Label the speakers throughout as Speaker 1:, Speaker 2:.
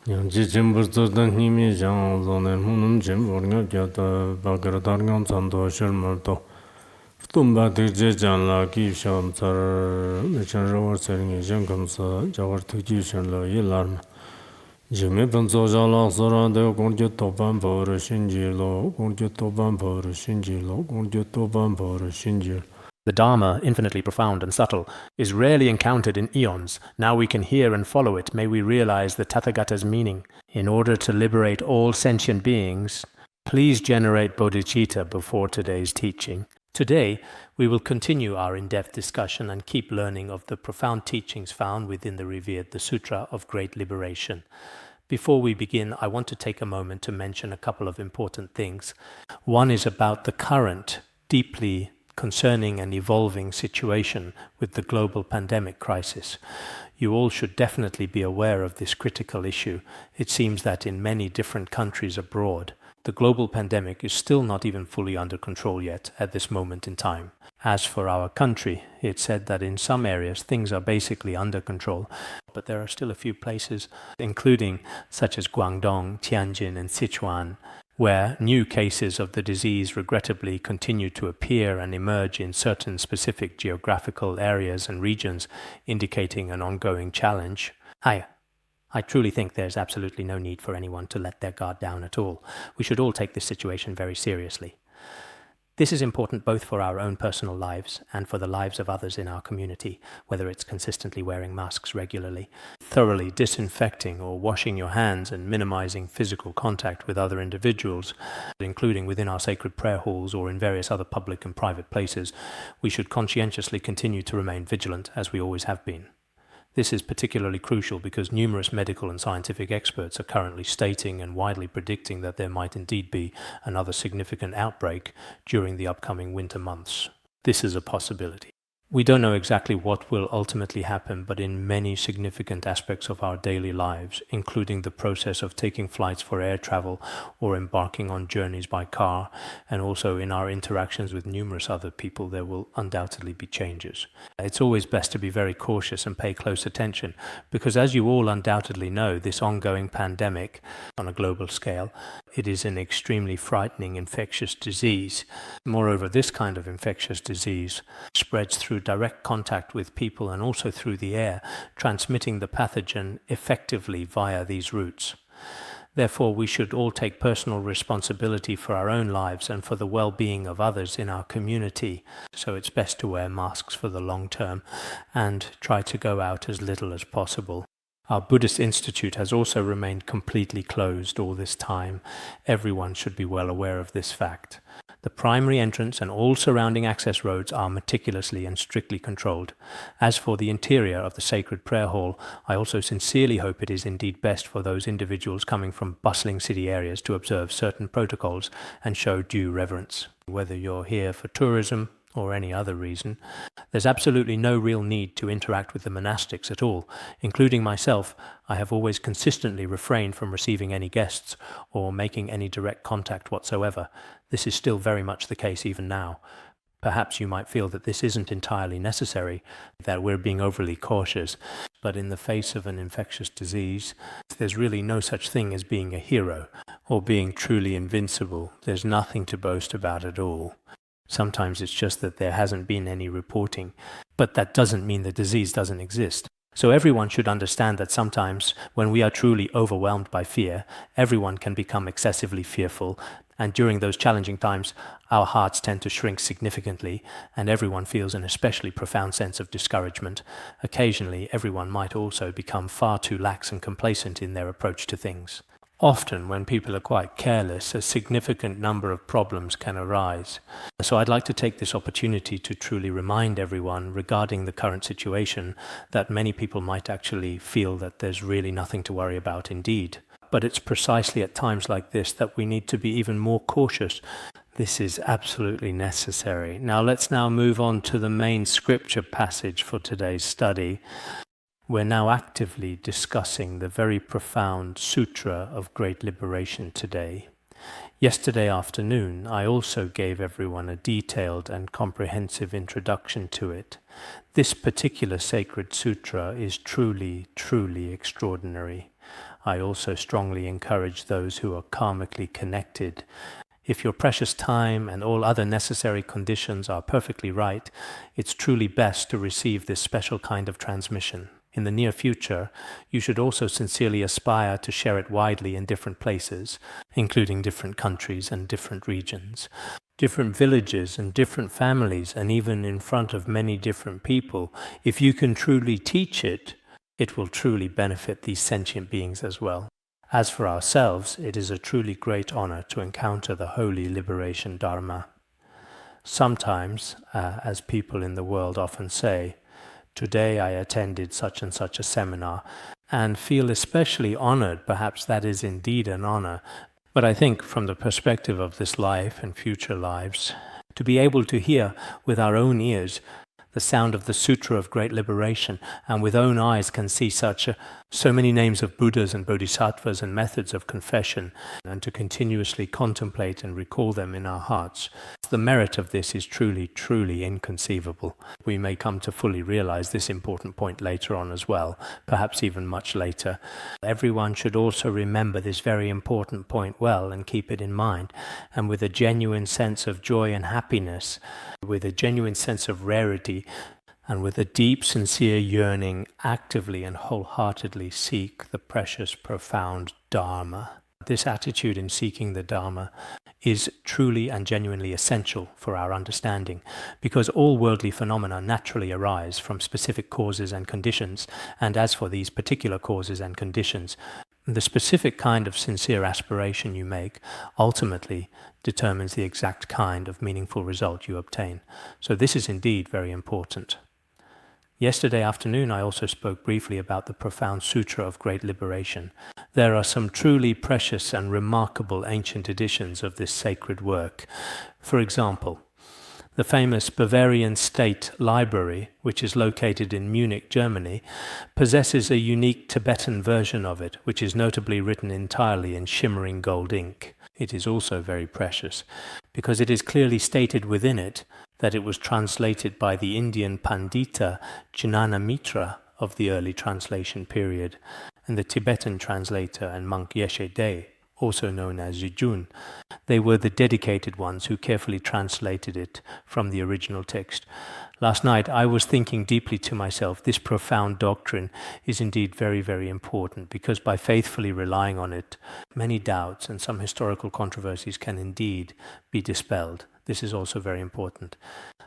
Speaker 1: Yang ji jimbur zirdan nimi zhang zonen hunum jimbur nga gyata bakar tarngan zanto shirmar to. Tumba dirje jan la ki sham tsar mechan rawar seringi zhang kamsa jagar tukji shan la yi larma. Jime panzo jala sara de gongje topan pawar shinji lo, gongje topan pawar shinji lo, gongje topan pawar shinji.
Speaker 2: The Dharma, infinitely profound and subtle, is rarely encountered in eons. Now we can hear and follow it. May we realize the Tathagata's meaning. In order to liberate all sentient beings, please generate bodhicitta before today's teaching. Today, we will continue our in-depth discussion and keep learning of the profound teachings found within the revered the Sutra of Great Liberation. Before we begin, I want to take a moment to mention a couple of important things. One is about the current, deeply concerning and evolving situation with the global pandemic crisis. You all should definitely be aware of this critical issue. It seems that in many different countries abroad, the global pandemic is still not even fully under control yet at this moment in time. As for our country, it's said that in some areas things are basically under control, but there are still a few places, including such as Guangdong, Tianjin, and Sichuan, where new cases of the disease regrettably continue to appear and emerge in certain specific geographical areas and regions, indicating an ongoing challenge. I truly think there's absolutely no need for anyone to let their guard down at all. We should all take this situation very seriously. This is important both for our own personal lives and for the lives of others in our community, whether it's consistently wearing masks regularly, thoroughly disinfecting or washing your hands and minimizing physical contact with other individuals, including within our sacred prayer halls or in various other public and private places. We should conscientiously continue to remain vigilant as we always have been. This is particularly crucial because numerous medical and scientific experts are currently stating and widely predicting that there might indeed be another significant outbreak during the upcoming winter months. This is a possibility. We don't know exactly what will ultimately happen, but in many significant aspects of our daily lives, including the process of taking flights for air travel or embarking on journeys by car, and also in our interactions with numerous other people, there will undoubtedly be changes. It's always best to be very cautious and pay close attention, because as you all undoubtedly know, this ongoing pandemic on a global scale, it is an extremely frightening infectious disease. Moreover, this kind of infectious disease spreads through direct contact with people and also through the air, transmitting the pathogen effectively via these routes. Therefore, we should all take personal responsibility for our own lives and for the well-being of others in our community. So it's best to wear masks for the long term and try to go out as little as possible. Our Buddhist Institute has also remained completely closed all this time. Everyone should be well aware of this fact. The primary entrance and all surrounding access roads are meticulously and strictly controlled. As for the interior of the sacred prayer hall, I also sincerely hope it is indeed best for those individuals coming from bustling city areas to observe certain protocols and show due reverence. Whether you're here for tourism or any other reason, there's absolutely no real need to interact with the monastics at all. Including myself, I have always consistently refrained from receiving any guests or making any direct contact whatsoever. This is still very much the case even now. Perhaps you might feel that this isn't entirely necessary, that we're being overly cautious, but in the face of an infectious disease, there's really no such thing as being a hero or being truly invincible. There's nothing to boast about at all. Sometimes it's just that there hasn't been any reporting, but that doesn't mean the disease doesn't exist. So everyone should understand that sometimes when we are truly overwhelmed by fear, everyone can become excessively fearful, and during those challenging times, our hearts tend to shrink significantly, and everyone feels an especially profound sense of discouragement. Occasionally, everyone might also become far too lax and complacent in their approach to things. Often, when people are quite careless, a significant number of problems can arise. So I'd like to take this opportunity to truly remind everyone regarding the current situation that many people might actually feel that there's really nothing to worry about indeed. But it's precisely at times like this that we need to be even more cautious. This is absolutely necessary. Let's move on to the main scripture passage for today's study. We're now actively discussing the very profound Sutra of Great Liberation today. Yesterday afternoon, I also gave everyone a detailed and comprehensive introduction to it. This particular sacred sutra is truly, truly extraordinary. I also strongly encourage those who are karmically connected. If your precious time and all other necessary conditions are perfectly right, it's truly best to receive this special kind of transmission. In the near future, you should also sincerely aspire to share it widely in different places, including different countries and different regions, different villages and different families, and even in front of many different people. If you can truly teach it, it will truly benefit these sentient beings as well. As for ourselves, it is a truly great honor to encounter the holy liberation Dharma. Sometimes, as people in the world often say, today I attended such and such a seminar, and feel especially honored. Perhaps that is indeed an honor. But I think from the perspective of this life and future lives, to be able to hear with our own ears the sound of the Sutra of Great Liberation, and with own eyes can see so many names of Buddhas and Bodhisattvas and methods of confession, and to continuously contemplate and recall them in our hearts. The merit of this is truly, truly inconceivable. We may come to fully realize this important point later on as well, perhaps even much later. Everyone should also remember this very important point well and keep it in mind, and with a genuine sense of joy and happiness, with a genuine sense of rarity, and with a deep, sincere yearning, actively and wholeheartedly seek the precious, profound Dharma. This attitude in seeking the Dharma is truly and genuinely essential for our understanding, because all worldly phenomena naturally arise from specific causes and conditions, and as for these particular causes and conditions, the specific kind of sincere aspiration you make ultimately determines the exact kind of meaningful result you obtain. So this is indeed very important. Yesterday afternoon I also spoke briefly about the profound Sutra of Great Liberation. There are some truly precious and remarkable ancient editions of this sacred work. For example, the famous Bavarian State Library, which is located in Munich, Germany, possesses a unique Tibetan version of it, which is notably written entirely in shimmering gold ink. It is also very precious, because it is clearly stated within it that it was translated by the Indian Pandita Jnanamitra of the early translation period, and the Tibetan translator and monk Yeshe De, also known as Yijun. They were the dedicated ones who carefully translated it from the original text. Last night I was thinking deeply to myself, this profound doctrine is indeed very, very important, because by faithfully relying on it, many doubts and some historical controversies can indeed be dispelled. This is also very important.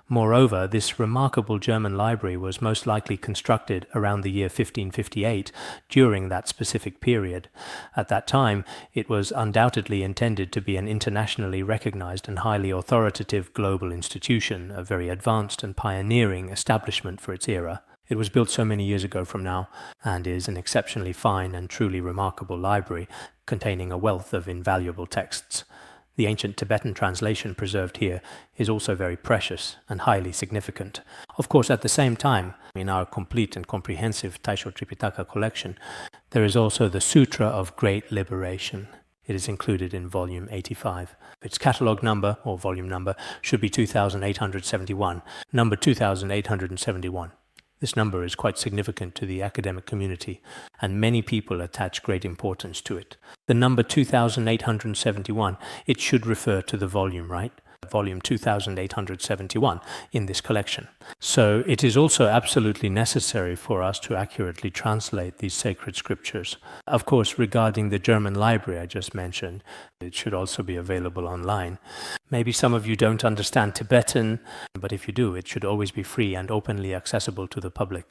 Speaker 2: Moreover, this remarkable German library was most likely constructed around the year 1558, during that specific period. At that time, it was undoubtedly intended to be an internationally recognized and highly authoritative global institution, a very advanced and pioneering establishment for its era. It was built so many years ago from now, and is an exceptionally fine and truly remarkable library, containing a wealth of invaluable texts. The ancient Tibetan translation preserved here is also very precious and highly significant. Of course, at the same time, in our complete and comprehensive Taisho Tripitaka collection, there is also the Sutra of Great Liberation. It is included in volume 85. Its catalogue number, or volume number, should be 2871, number 2871. This number is quite significant to the academic community, and many people attach great importance to it. The number 2871, it should refer to the volume, right? Volume 2871 in this collection. So it is also absolutely necessary for us to accurately translate these sacred scriptures. Of course, regarding the German library I just mentioned, it should also be available online. Maybe some of you don't understand Tibetan, but if you do, it should always be free and openly accessible to the public.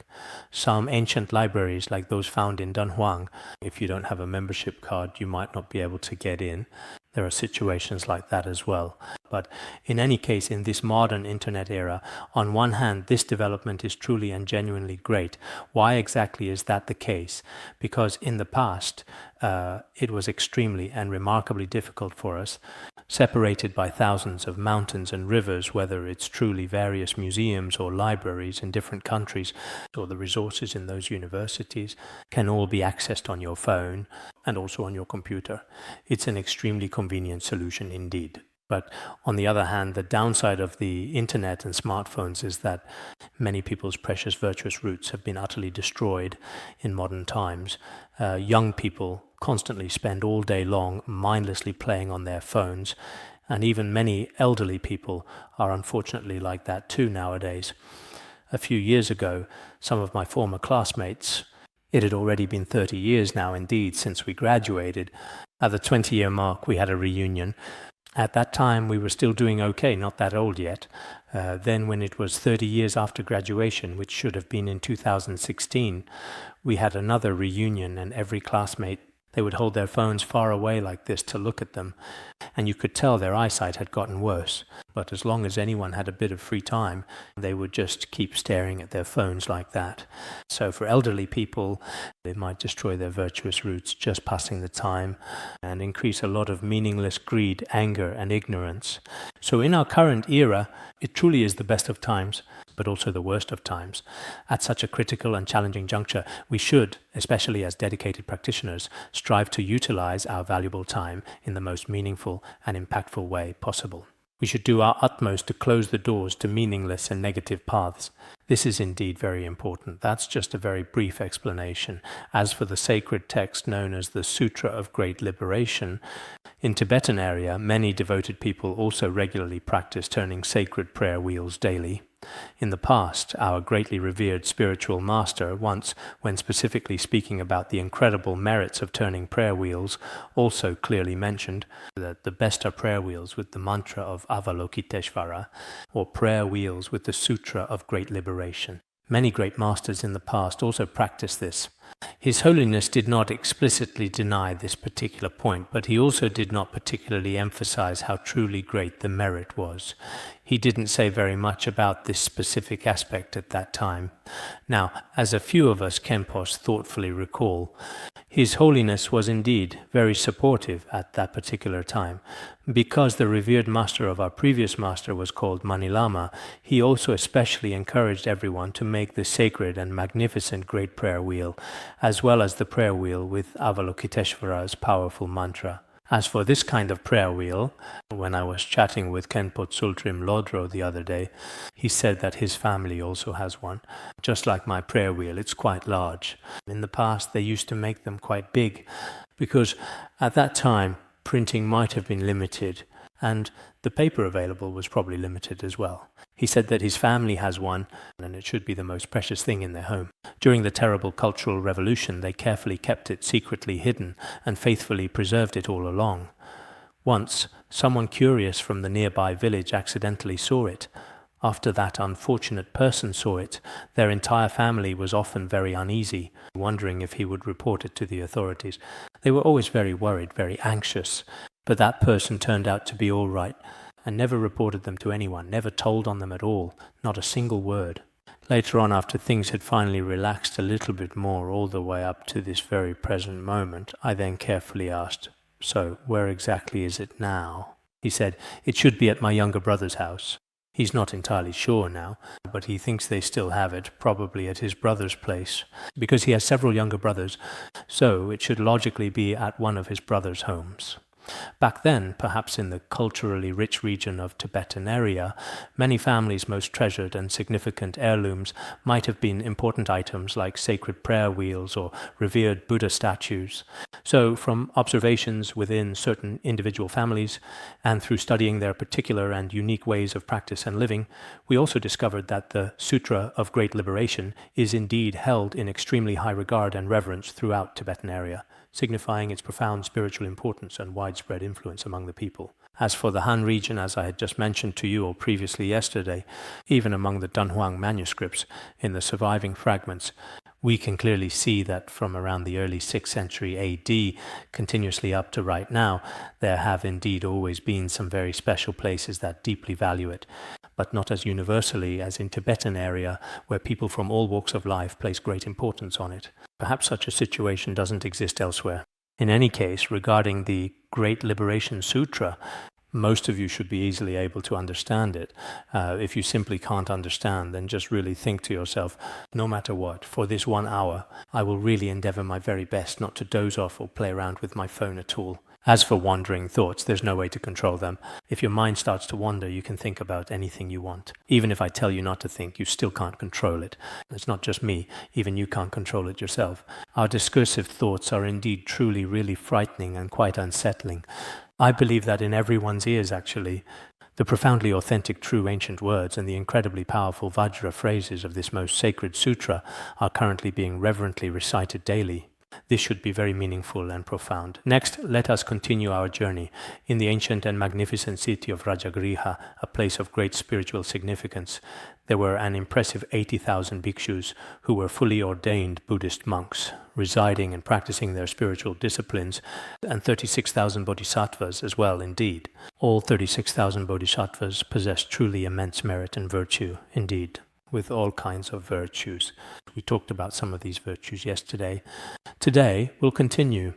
Speaker 2: Some ancient libraries, like those found in Dunhuang, if you don't have a membership card, you might not be able to get in. There are situations like that as well. But in any case, in this modern internet era, on one hand, this development is truly and genuinely great. Why exactly is that the case? Because in the past, it was extremely and remarkably difficult for us, separated by thousands of mountains and rivers, whether it's truly various museums or libraries in different countries, or the resources in those universities can all be accessed on your phone and also on your computer. It's an extremely convenient solution indeed. But on the other hand, the downside of the internet and smartphones is that many people's precious virtuous roots have been utterly destroyed in modern times. Young people constantly spend all day long mindlessly playing on their phones, and even many elderly people are unfortunately like that too nowadays. A few years ago, some of my former classmates, it had already been 30 years now indeed since we graduated, at the 20-year mark we had a reunion. At that time, we were still doing okay, not that old yet. Then when it was 30 years after graduation, which should have been in 2016, we had another reunion, and every classmate, they would hold their phones far away like this to look at them, and you could tell their eyesight had gotten worse. But as long as anyone had a bit of free time, they would just keep staring at their phones like that. So for elderly people, it might destroy their virtuous roots just passing the time and increase a lot of meaningless greed, anger, and ignorance. So in our current era, it truly is the best of times, but also the worst of times. At such a critical and challenging juncture, we should, especially as dedicated practitioners, strive to utilize our valuable time in the most meaningful and impactful way possible. We should do our utmost to close the doors to meaningless and negative paths. This is indeed very important. That's just a very brief explanation. As for the sacred text known as the Sutra of Great Liberation, in Tibetan area, many devoted people also regularly practice turning sacred prayer wheels daily. In the past, our greatly revered spiritual master once, when specifically speaking about the incredible merits of turning prayer wheels, also clearly mentioned that the best are prayer wheels with the mantra of Avalokiteshvara, or prayer wheels with the Sutra of Great Liberation. Many great masters in the past also practiced this. His Holiness did not explicitly deny this particular point, but he also did not particularly emphasize how truly great the merit was. He didn't say very much about this specific aspect at that time. Now, as a few of us Khenpos thoughtfully recall, His Holiness was indeed very supportive at that particular time. Because the revered master of our previous master was called Manilama, he also especially encouraged everyone to make the sacred and magnificent Great Prayer Wheel, as well as the prayer wheel with Avalokiteshvara's powerful mantra. As for this kind of prayer wheel, when I was chatting with Khenpo Tsultrim Lodro the other day, he said that his family also has one. Just like my prayer wheel, it's quite large. In the past, they used to make them quite big, because at that time, printing might have been limited, and the paper available was probably limited as well. He said that his family has one, and it should be the most precious thing in their home. During the terrible Cultural Revolution, they carefully kept it secretly hidden and faithfully preserved it all along. Once, someone curious from the nearby village accidentally saw it. After that unfortunate person saw it, their entire family was often very uneasy, wondering if he would report it to the authorities. They were always very worried, very anxious, but that person turned out to be all right, and never reported them to anyone, never told on them at all, not a single word. Later on, after things had finally relaxed a little bit more all the way up to this very present moment, I then carefully asked, "So, where exactly is it now?" He said, "It should be at my younger brother's house." He's not entirely sure now, but he thinks they still have it, probably at his brother's place, because he has several younger brothers, so it should logically be at one of his brother's homes. Back then, perhaps in the culturally rich region of Tibetan area, many families' most treasured and significant heirlooms might have been important items like sacred prayer wheels or revered Buddha statues. So, from observations within certain individual families, and through studying their particular and unique ways of practice and living, we also discovered that the Sutra of Great Liberation is indeed held in extremely high regard and reverence throughout Tibetan area, signifying its profound spiritual importance and widespread influence among the people. As for the Han region, as I had just mentioned to you all previously yesterday, even among the Dunhuang manuscripts, in the surviving fragments, we can clearly see that from around the early 6th century AD, continuously up to right now, there have indeed always been some very special places that deeply value it, but not as universally as in Tibetan area, where people from all walks of life place great importance on it. Perhaps such a situation doesn't exist elsewhere. In any case, regarding the Great Liberation Sutra, most of you should be easily able to understand it. If you simply can't understand, then just really think to yourself, no matter what, for this 1 hour, I will really endeavor my very best not to doze off or play around with my phone at all. As for wandering thoughts, there's no way to control them. If your mind starts to wander, you can think about anything you want. Even if I tell you not to think, you still can't control it. It's not just me, even you can't control it yourself. Our discursive thoughts are indeed truly really frightening and quite unsettling. I believe that in everyone's ears, actually. The profoundly authentic, true ancient words and the incredibly powerful Vajra phrases of this most sacred sutra are currently being reverently recited daily. This should be very meaningful and profound. Next, let us continue our journey in the ancient and magnificent city of Rajagriha, a place of great spiritual significance. There were an impressive 80,000 bhikshus who were fully ordained Buddhist monks, residing and practicing their spiritual disciplines, and 36,000 bodhisattvas as well, indeed. All 36,000 bodhisattvas possess truly immense merit and virtue, indeed, with all kinds of virtues. We talked about some of these virtues yesterday. Today, we'll continue.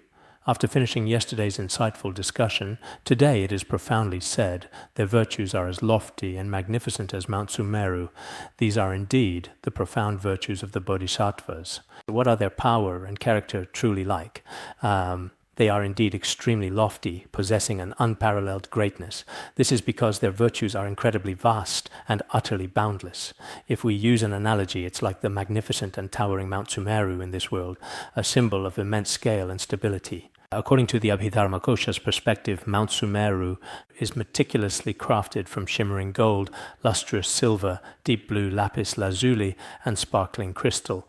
Speaker 2: After finishing yesterday's insightful discussion, today it is profoundly said their virtues are as lofty and magnificent as Mount Sumeru. These are indeed the profound virtues of the bodhisattvas. What are their power and character truly like? They are indeed extremely lofty, possessing an unparalleled greatness. This is because their virtues are incredibly vast and utterly boundless. If we use an analogy, it's like the magnificent and towering Mount Sumeru in this world, a symbol of immense scale and stability. According to the Abhidharmakosha's perspective, Mount Sumeru is meticulously crafted from shimmering gold, lustrous silver, deep blue lapis lazuli, and sparkling crystal.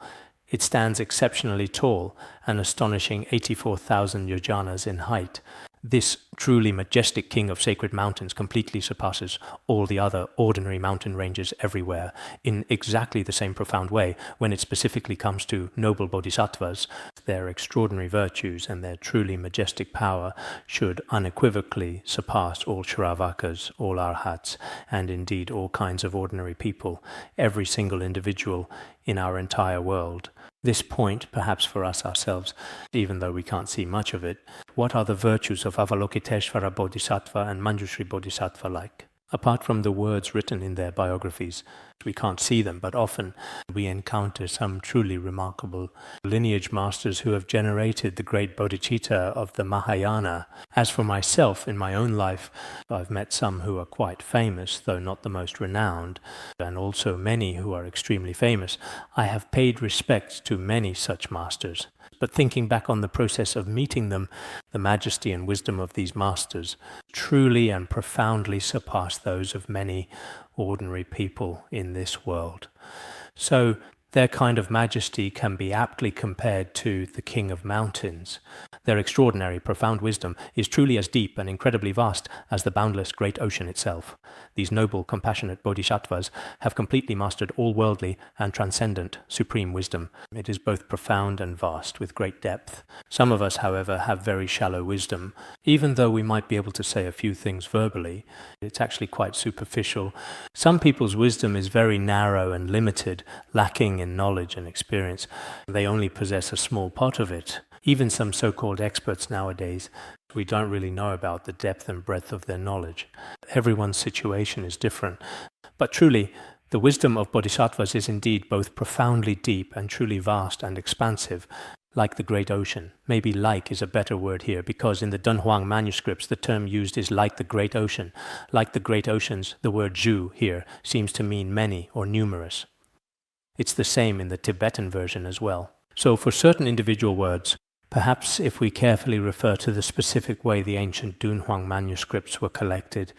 Speaker 2: It stands exceptionally tall, an astonishing 84,000 yojanas in height. This truly majestic king of sacred mountains completely surpasses all the other ordinary mountain ranges everywhere in exactly the same profound way when it specifically comes to noble bodhisattvas. Their extraordinary virtues and their truly majestic power should unequivocally surpass all Shravakas, all Arhats, and indeed all kinds of ordinary people, every single individual in our entire world. This point, perhaps for us ourselves, even though we can't see much of it, what are the virtues of Avalokiteshvara Bodhisattva and Manjushri Bodhisattva like? Apart from the words written in their biographies, we can't see them, but often we encounter some truly remarkable lineage masters who have generated the great bodhicitta of the Mahayana. As for myself, in my own life, I've met some who are quite famous, though not the most renowned, and also many who are extremely famous. I have paid respect to many such masters. But thinking back on the process of meeting them, the majesty and wisdom of these masters truly and profoundly surpass those of many ordinary people in this world. So their kind of majesty can be aptly compared to the king of mountains. Their extraordinary, profound wisdom is truly as deep and incredibly vast as the boundless great ocean itself. These noble, compassionate bodhisattvas have completely mastered all worldly and transcendent supreme wisdom. It is both profound and vast, with great depth. Some of us, however, have very shallow wisdom. Even though we might be able to say a few things verbally, it's actually quite superficial. Some people's wisdom is very narrow and limited, lacking in knowledge and experience. They only possess a small part of it. Even some so-called experts nowadays, we don't really know about the depth and breadth of their knowledge. Everyone's situation is different. But truly, the wisdom of bodhisattvas is indeed both profoundly deep and truly vast and expansive, like the great ocean. Maybe like is a better word here, because in the Dunhuang manuscripts the term used is like the great ocean. Like the great oceans, the word zhu here seems to mean many or numerous. It's the same in the Tibetan version as well. So for certain individual words, perhaps if we carefully refer to the specific way the ancient Dunhuang manuscripts were collected,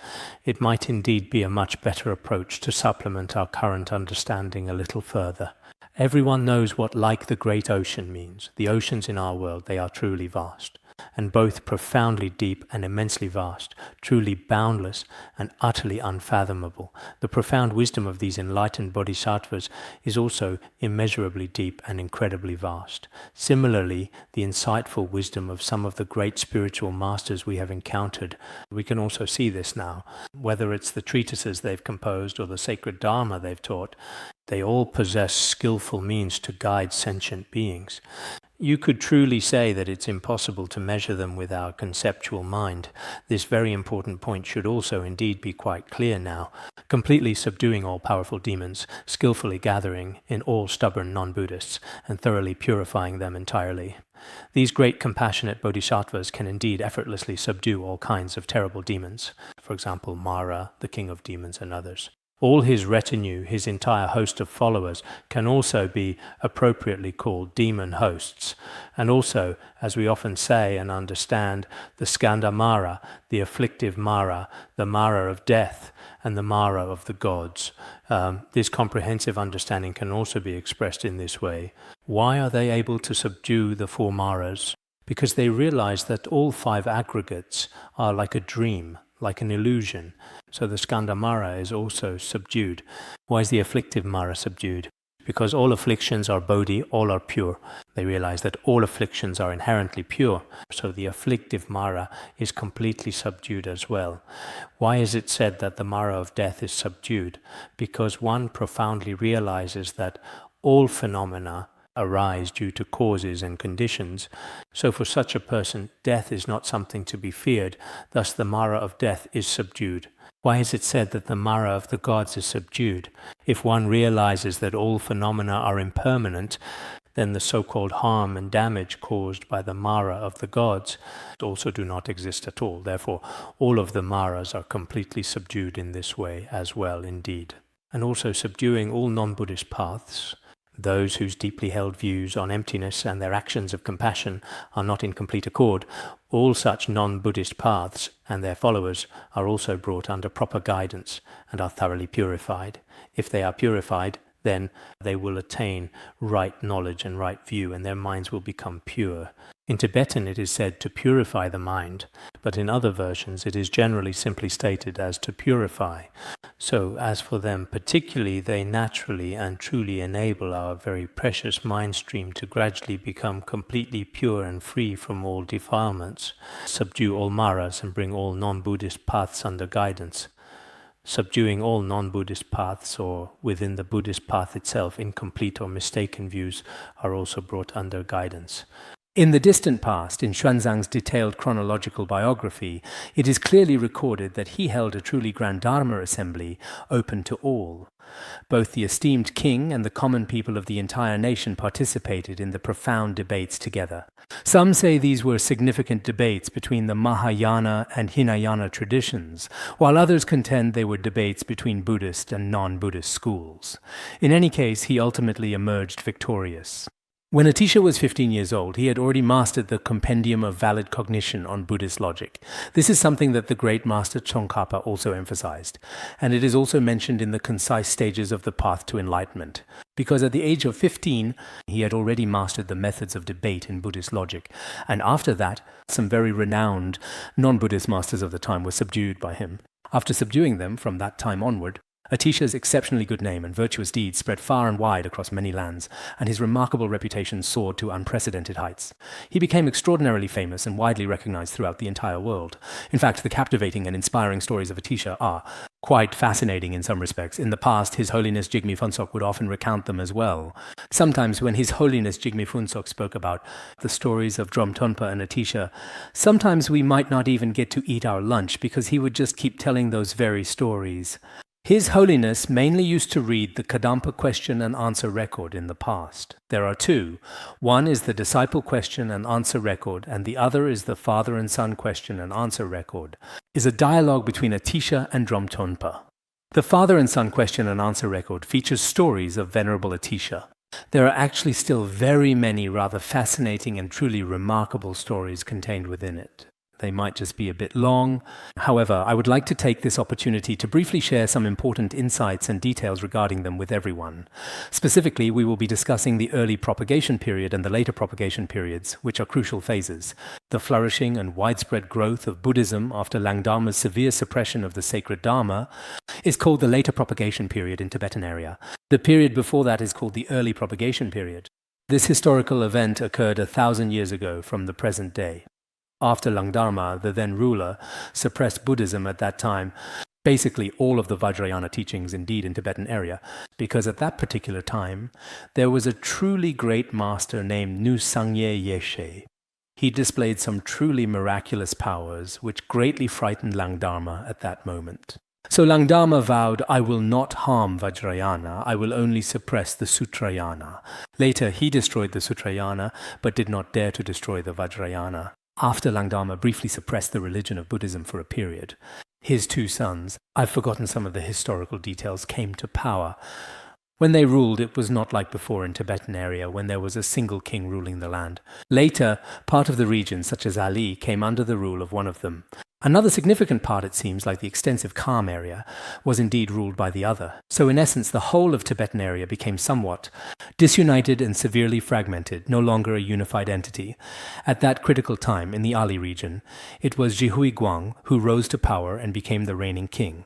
Speaker 2: it might indeed be a much better approach to supplement our current understanding a little further. Everyone knows what like the great ocean means. The oceans in our world, they are truly vast, and both profoundly deep and immensely vast, truly boundless and utterly unfathomable. The profound wisdom of these enlightened bodhisattvas is also immeasurably deep and incredibly vast. Similarly, the insightful wisdom of some of the great spiritual masters we have encountered, we can also see this now. Whether it's the treatises they've composed or the sacred Dharma they've taught, they all possess skillful means to guide sentient beings. You could truly say that it's impossible to measure them with our conceptual mind. This very important point should also indeed be quite clear now. Completely subduing all powerful demons, skillfully gathering in all stubborn non-Buddhists, and thoroughly purifying them entirely. These great compassionate bodhisattvas can indeed effortlessly subdue all kinds of terrible demons, for example Mara, the king of demons, and others. All his retinue, his entire host of followers, can also be appropriately called demon hosts. And also, as we often say and understand, the Skanda Mara, the afflictive Mara, the Mara of death, and the Mara of the gods. This comprehensive understanding can also be expressed in this way. Why are they able to subdue the 4 Maras? Because they realize that all 5 aggregates are like a dream, like an illusion. So the Skanda Mara is also subdued. Why is the afflictive Mara subdued? Because all afflictions are bodhi, all are pure. They realize that all afflictions are inherently pure. So the afflictive Mara is completely subdued as well. Why is it said that the Mara of death is subdued? Because one profoundly realizes that all phenomena arise due to causes and conditions. So for such a person, death is not something to be feared. Thus the Mara of death is subdued. Why is it said that the Mara of the gods is subdued? If one realizes that all phenomena are impermanent, then the so-called harm and damage caused by the Mara of the gods also do not exist at all. Therefore, all of the Maras are completely subdued in this way as well indeed. And also subduing all non-Buddhist paths, those whose deeply held views on emptiness and their actions of compassion are not in complete accord, all such non-Buddhist paths and their followers are also brought under proper guidance and are thoroughly purified. If they are purified, then they will attain right knowledge and right view, and their minds will become pure. In Tibetan it is said to purify the mind, but in other versions it is generally simply stated as to purify. So as for them particularly, they naturally and truly enable our very precious mind stream to gradually become completely pure and free from all defilements, subdue all maras and bring all non-Buddhist paths under guidance. Subduing all non-Buddhist paths, or within the Buddhist path itself, incomplete or mistaken views are also brought under guidance. In the distant past, in Xuanzang's detailed chronological biography, it is clearly recorded that he held a truly grand Dharma assembly open to all. Both the esteemed king and the common people of the entire nation participated in the profound debates together. Some say these were significant debates between the Mahayana and Hinayana traditions, while others contend they were debates between Buddhist and non-Buddhist schools. In any case, he ultimately emerged victorious. When Atisha was 15 years old, he had already mastered the Compendium of Valid Cognition on Buddhist logic. This is something that the great master Tsongkhapa also emphasized, and it is also mentioned in the concise stages of the path to enlightenment. Because at the age of 15, he had already mastered the methods of debate in Buddhist logic, and after that, some very renowned non-Buddhist masters of the time were subdued by him. After subduing them from that time onward, Atisha's exceptionally good name and virtuous deeds spread far and wide across many lands, and his remarkable reputation soared to unprecedented heights. He became extraordinarily famous and widely recognized throughout the entire world. In fact, the captivating and inspiring stories of Atisha are quite fascinating in some respects. In the past, His Holiness Jigme Phuntsok would often recount them as well. Sometimes when His Holiness Jigme Phuntsok spoke about the stories of Drom Tonpa and Atisha, sometimes we might not even get to eat our lunch because he would just keep telling those very stories. His Holiness mainly used to read the Kadampa question and answer record in the past. There are two. One is the disciple question and answer record, and the other is the father and son question and answer record. Is a dialogue between Atisha and Drom Tonpa. The father and son question and answer record features stories of Venerable Atisha. There are actually still very many rather fascinating and truly remarkable stories contained within it. They might just be a bit long. However, I would like to take this opportunity to briefly share some important insights and details regarding them with everyone. Specifically, we will be discussing the early propagation period and the later propagation periods, which are crucial phases. The flourishing and widespread growth of Buddhism after Langdharma's severe suppression of the sacred Dharma is called the later propagation period in Tibetan area. The period before that is called the early propagation period. This historical event occurred 1,000 years ago from the present day. After Langdharma, the then ruler, suppressed Buddhism at that time, basically all of the Vajrayana teachings indeed in Tibetan area, because at that particular time there was a truly great master named Nusangye Yeshe. He displayed some truly miraculous powers which greatly frightened Langdharma at that moment. So Langdharma vowed, "I will not harm Vajrayana, I will only suppress the Sutrayana." Later he destroyed the Sutrayana, but did not dare to destroy the Vajrayana. After Langdharma briefly suppressed the religion of Buddhism for a period, his two sons, I've forgotten some of the historical details, came to power. When they ruled, it was not like before in Tibetan area, when there was a single king ruling the land. Later, part of the region, such as Ali, came under the rule of one of them. Another significant part, it seems, like the extensive Kham area, was indeed ruled by the other. So in essence, the whole of Tibetan area became somewhat disunited and severely fragmented, no longer a unified entity. At that critical time, in the Ali region, it was Jihui Guang who rose to power and became the reigning king.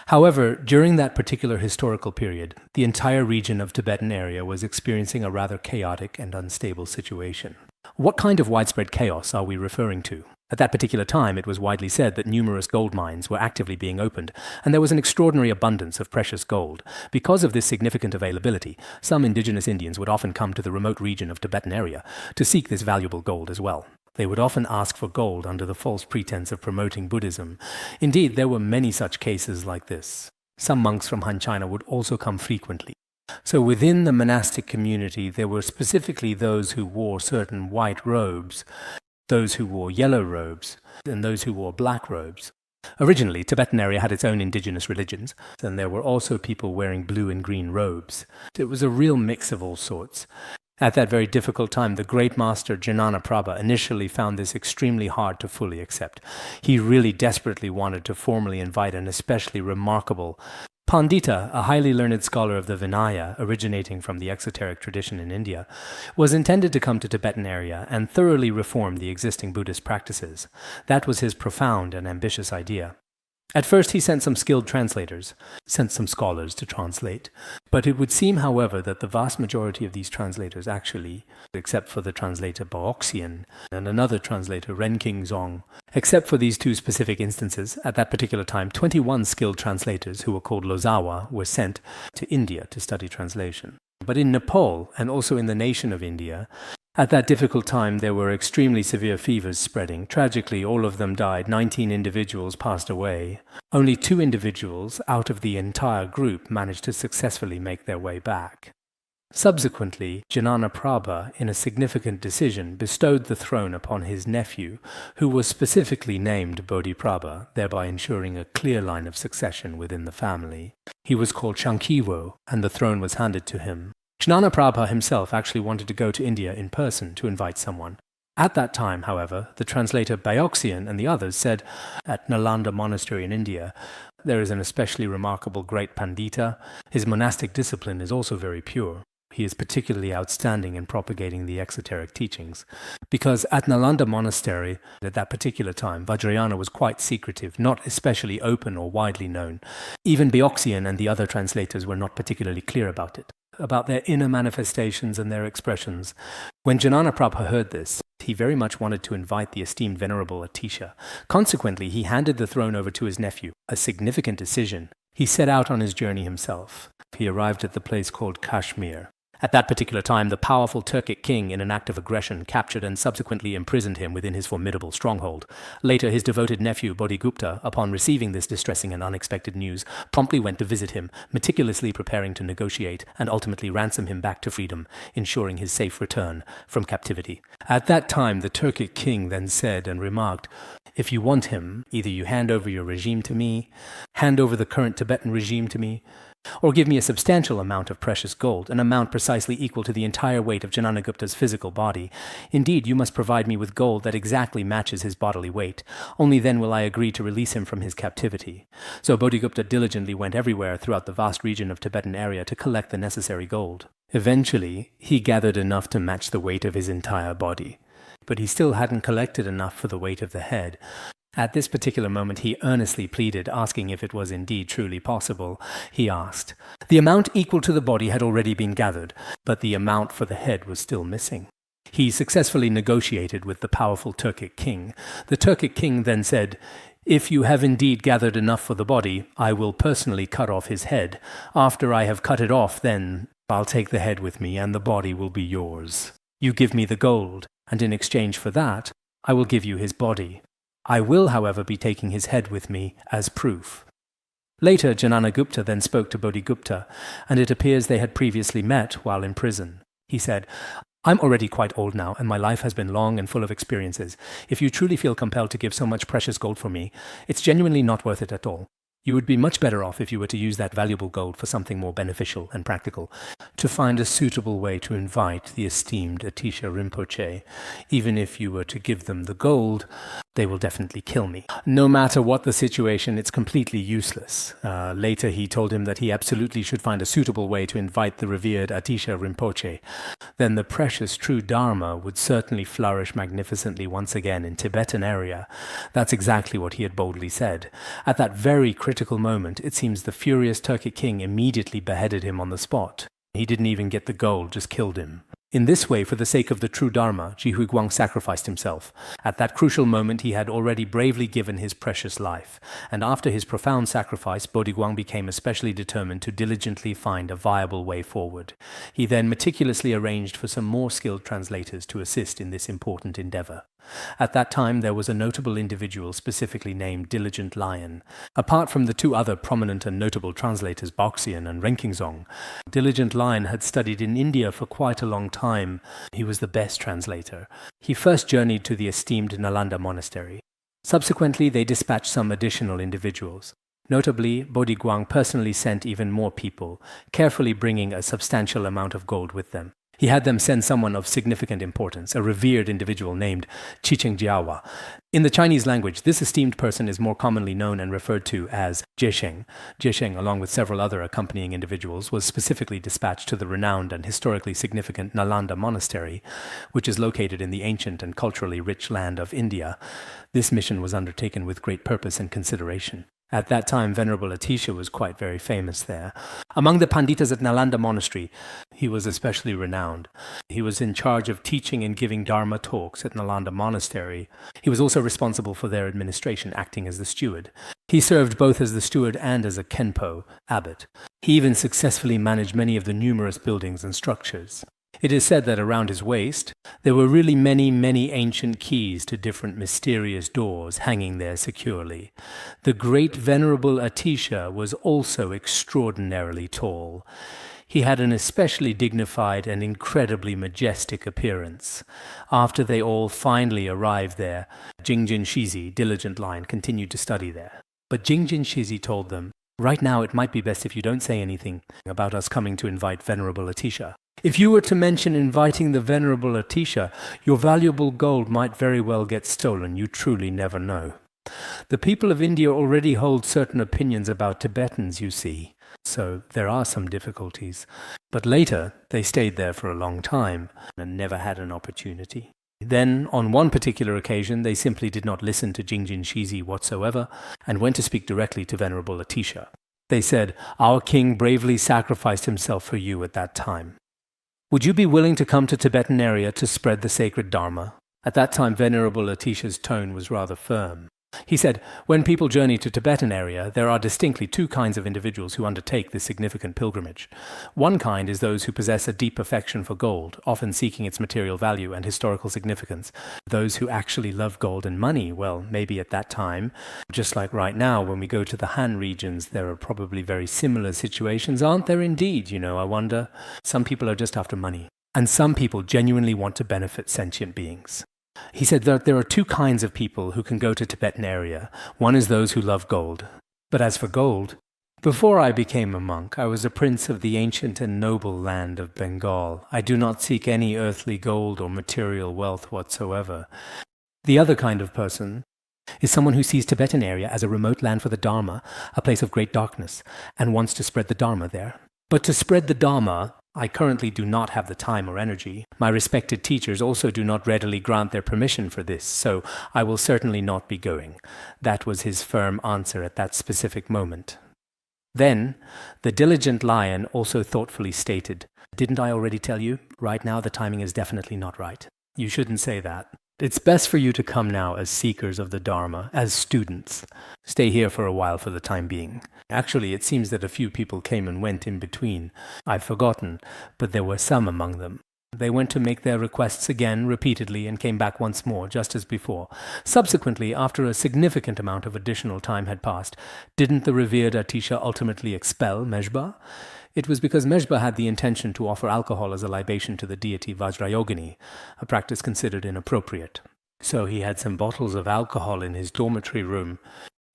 Speaker 2: However, during that particular historical period, the entire region of Tibetan area was experiencing a rather chaotic and unstable situation. What kind of widespread chaos are we referring to? At that particular time, it was widely said that numerous gold mines were actively being opened, and there was an extraordinary abundance of precious gold. Because of this significant availability, some indigenous Indians would often come to the remote region of Tibetan area to seek this valuable gold as well. They would often ask for gold under the false pretense of promoting Buddhism. Indeed, there were many such cases like this. Some monks from Han China would also come frequently. So within the monastic community, there were specifically those who wore certain white robes, those who wore yellow robes, and those who wore black robes. Originally, Tibetan area had its own indigenous religions, and there were also people wearing blue and green robes. It was a real mix of all sorts. At that very difficult time, the great master Jnana Prabha initially found this extremely hard to fully accept. He really desperately wanted to formally invite an especially remarkable Pandita, a highly learned scholar of the Vinaya, originating from the exoteric tradition in India, was intended to come to Tibetan area and thoroughly reform the existing Buddhist practices. That was his profound and ambitious idea. At first he sent some skilled translators, sent some scholars to translate, but it would seem, however, that the vast majority of these translators actually, except for the translator Baoxian and another translator Renking Zong, except for these two specific instances, at that particular time 21 skilled translators who were called Lozawa were sent to India to study translation. But in Nepal, and also in the nation of India, at that difficult time, there were extremely severe fevers spreading. Tragically, all of them died. 19 individuals passed away. Only 2 individuals out of the entire group managed to successfully make their way back. Subsequently, Jnana Prabha, in a significant decision, bestowed the throne upon his nephew, who was specifically named Bodhiprabha, thereby ensuring a clear line of succession within the family. He was called Chankiwo, and the throne was handed to him. Jnana Prabha himself actually wanted to go to India in person to invite someone. At that time, however, the translator Baoxian and the others said, at Nalanda Monastery in India, there is an especially remarkable great Pandita. His monastic discipline is also very pure. He is particularly outstanding in propagating the exoteric teachings. Because at Nalanda Monastery, at that particular time, Vajrayana was quite secretive, not especially open or widely known. Even Baoxian and the other translators were not particularly clear about it, about their inner manifestations and their expressions. When Jnana Prabha heard this, he very much wanted to invite the esteemed Venerable Atisha. Consequently, he handed the throne over to his nephew, a significant decision. He set out on his journey himself. He arrived at the place called Kashmir. At that particular time, the powerful Turkic king, in an act of aggression, captured and subsequently imprisoned him within his formidable stronghold. Later, his devoted nephew, Bodhigupta, upon receiving this distressing and unexpected news, promptly went to visit him, meticulously preparing to negotiate and ultimately ransom him back to freedom, ensuring his safe return from captivity. At that time, the Turkic king then said and remarked, "If you want him, either you hand over your regime to me, hand over the current Tibetan regime to me, or give me a substantial amount of precious gold, an amount precisely equal to the entire weight of Jananagupta's physical body. Indeed, you must provide me with gold that exactly matches his bodily weight. Only then will I agree to release him from his captivity." So Bodhigupta diligently went everywhere throughout the vast region of Tibetan area to collect the necessary gold. Eventually, he gathered enough to match the weight of his entire body. But he still hadn't collected enough for the weight of the head. At this particular moment, he earnestly pleaded, asking if it was indeed truly possible. He asked. The amount equal to the body had already been gathered, but the amount for the head was still missing. He successfully negotiated with the powerful Turkic king. The Turkic king then said, If you have indeed gathered enough for the body, I will personally cut off his head. After I have cut it off, then I'll take the head with me, and the body will be yours. You give me the gold, and in exchange for that, I will give you his body. I will, however, be taking his head with me as proof." Later, Jananagupta then spoke to Bodhigupta, and it appears they had previously met while in prison. He said, "I'm already quite old now, and my life has been long and full of experiences. If you truly feel compelled to give so much precious gold for me, it's genuinely not worth it at all. You would be much better off if you were to use that valuable gold for something more beneficial and practical, to find a suitable way to invite the esteemed Atisha Rinpoche. Even if you were to give them the gold, they will definitely kill me. No matter what the situation, it's completely useless." Later he told him that he absolutely should find a suitable way to invite the revered Atisha Rinpoche. Then the precious true Dharma would certainly flourish magnificently once again in Tibetan area. That's exactly what he had boldly said. At that very critical moment, it seems the furious Turkic king immediately beheaded him on the spot. He didn't even get the gold, just killed him. In this way, for the sake of the true Dharma, Ji Huiguang sacrificed himself. At that crucial moment, he had already bravely given his precious life. And after his profound sacrifice, Bodhiguang became especially determined to diligently find a viable way forward. He then meticulously arranged for some more skilled translators to assist in this important endeavor. At that time, there was a notable individual specifically named Diligent Lion. Apart from the two other prominent and notable translators, Boxian and Renkingzong, Diligent Lion had studied in India for quite a long time. He was the best translator. He first journeyed to the esteemed Nalanda monastery. Subsequently, they dispatched some additional individuals. Notably, Bodhiguang personally sent even more people, carefully bringing a substantial amount of gold with them. He had them send someone of significant importance, a revered individual named Chicheng Jiawa. In the Chinese language, this esteemed person is more commonly known and referred to as Jiesheng. Jiesheng, along with several other accompanying individuals, was specifically dispatched to the renowned and historically significant Nalanda monastery, which is located in the ancient and culturally rich land of India. This mission was undertaken with great purpose and consideration. At that time, Venerable Atisha was quite very famous there. Among the Panditas at Nalanda Monastery, he was especially renowned. He was in charge of teaching and giving Dharma talks at Nalanda Monastery. He was also responsible for their administration, acting as the steward. He served both as the steward and as a Kenpo, abbot. He even successfully managed many of the numerous buildings and structures. It is said that around his waist, there were really many ancient keys to different mysterious doors hanging there securely. The great Venerable Atisha was also extraordinarily tall. He had an especially dignified and incredibly majestic appearance. After they all finally arrived there, Jingjin Shizi, Diligent Lion, continued to study there. But Jingjin Shizi told them, "Right now it might be best if you don't say anything about us coming to invite Venerable Atisha. If you were to mention inviting the Venerable Atisha, your valuable gold might very well get stolen. You truly never know. The people of India already hold certain opinions about Tibetans, you see, so there are some difficulties. But later, they stayed there for a long time and never had an opportunity." Then, on one particular occasion, they simply did not listen to Jingjin Shizi whatsoever and went to speak directly to Venerable Atisha. They said, "Our king bravely sacrificed himself for you at that time. Would you be willing to come to Tibetan area to spread the sacred Dharma?" At that time, Venerable Atisha's tone was rather firm. He said, "When people journey to Tibetan area, there are distinctly two kinds of individuals who undertake this significant pilgrimage. One kind is those who possess a deep affection for gold, often seeking its material value and historical significance. Those who actually love gold and money, well, maybe at that time, just like right now when we go to the Han regions, there are probably very similar situations, aren't there indeed? I wonder. Some people are just after money, and some people genuinely want to benefit sentient beings." He said that there are two kinds of people who can go to Tibetan area. One is those who love gold. But as for gold, before I became a monk, I was a prince of the ancient and noble land of Bengal. I do not seek any earthly gold or material wealth whatsoever. The other kind of person is someone who sees Tibetan area as a remote land for the Dharma, a place of great darkness, and wants to spread the Dharma there. But to spread the Dharma, I currently do not have the time or energy. My respected teachers also do not readily grant their permission for this, so I will certainly not be going. That was his firm answer at that specific moment. Then, the Diligent Lion also thoughtfully stated, "Didn't I already tell you? Right now the timing is definitely not right. You shouldn't say that. It's best for you to come now as seekers of the Dharma, as students. Stay here for a while for the time being. Actually, it seems that a few people came and went in between. I've forgotten, but there were some among them. They went to make their requests again repeatedly and came back once more, just as before. Subsequently, after a significant amount of additional time had passed, didn't the revered Atisha ultimately expel Mejba? It was because Mejba had the intention to offer alcohol as a libation to the deity Vajrayogini, a practice considered inappropriate. So he had some bottles of alcohol in his dormitory room.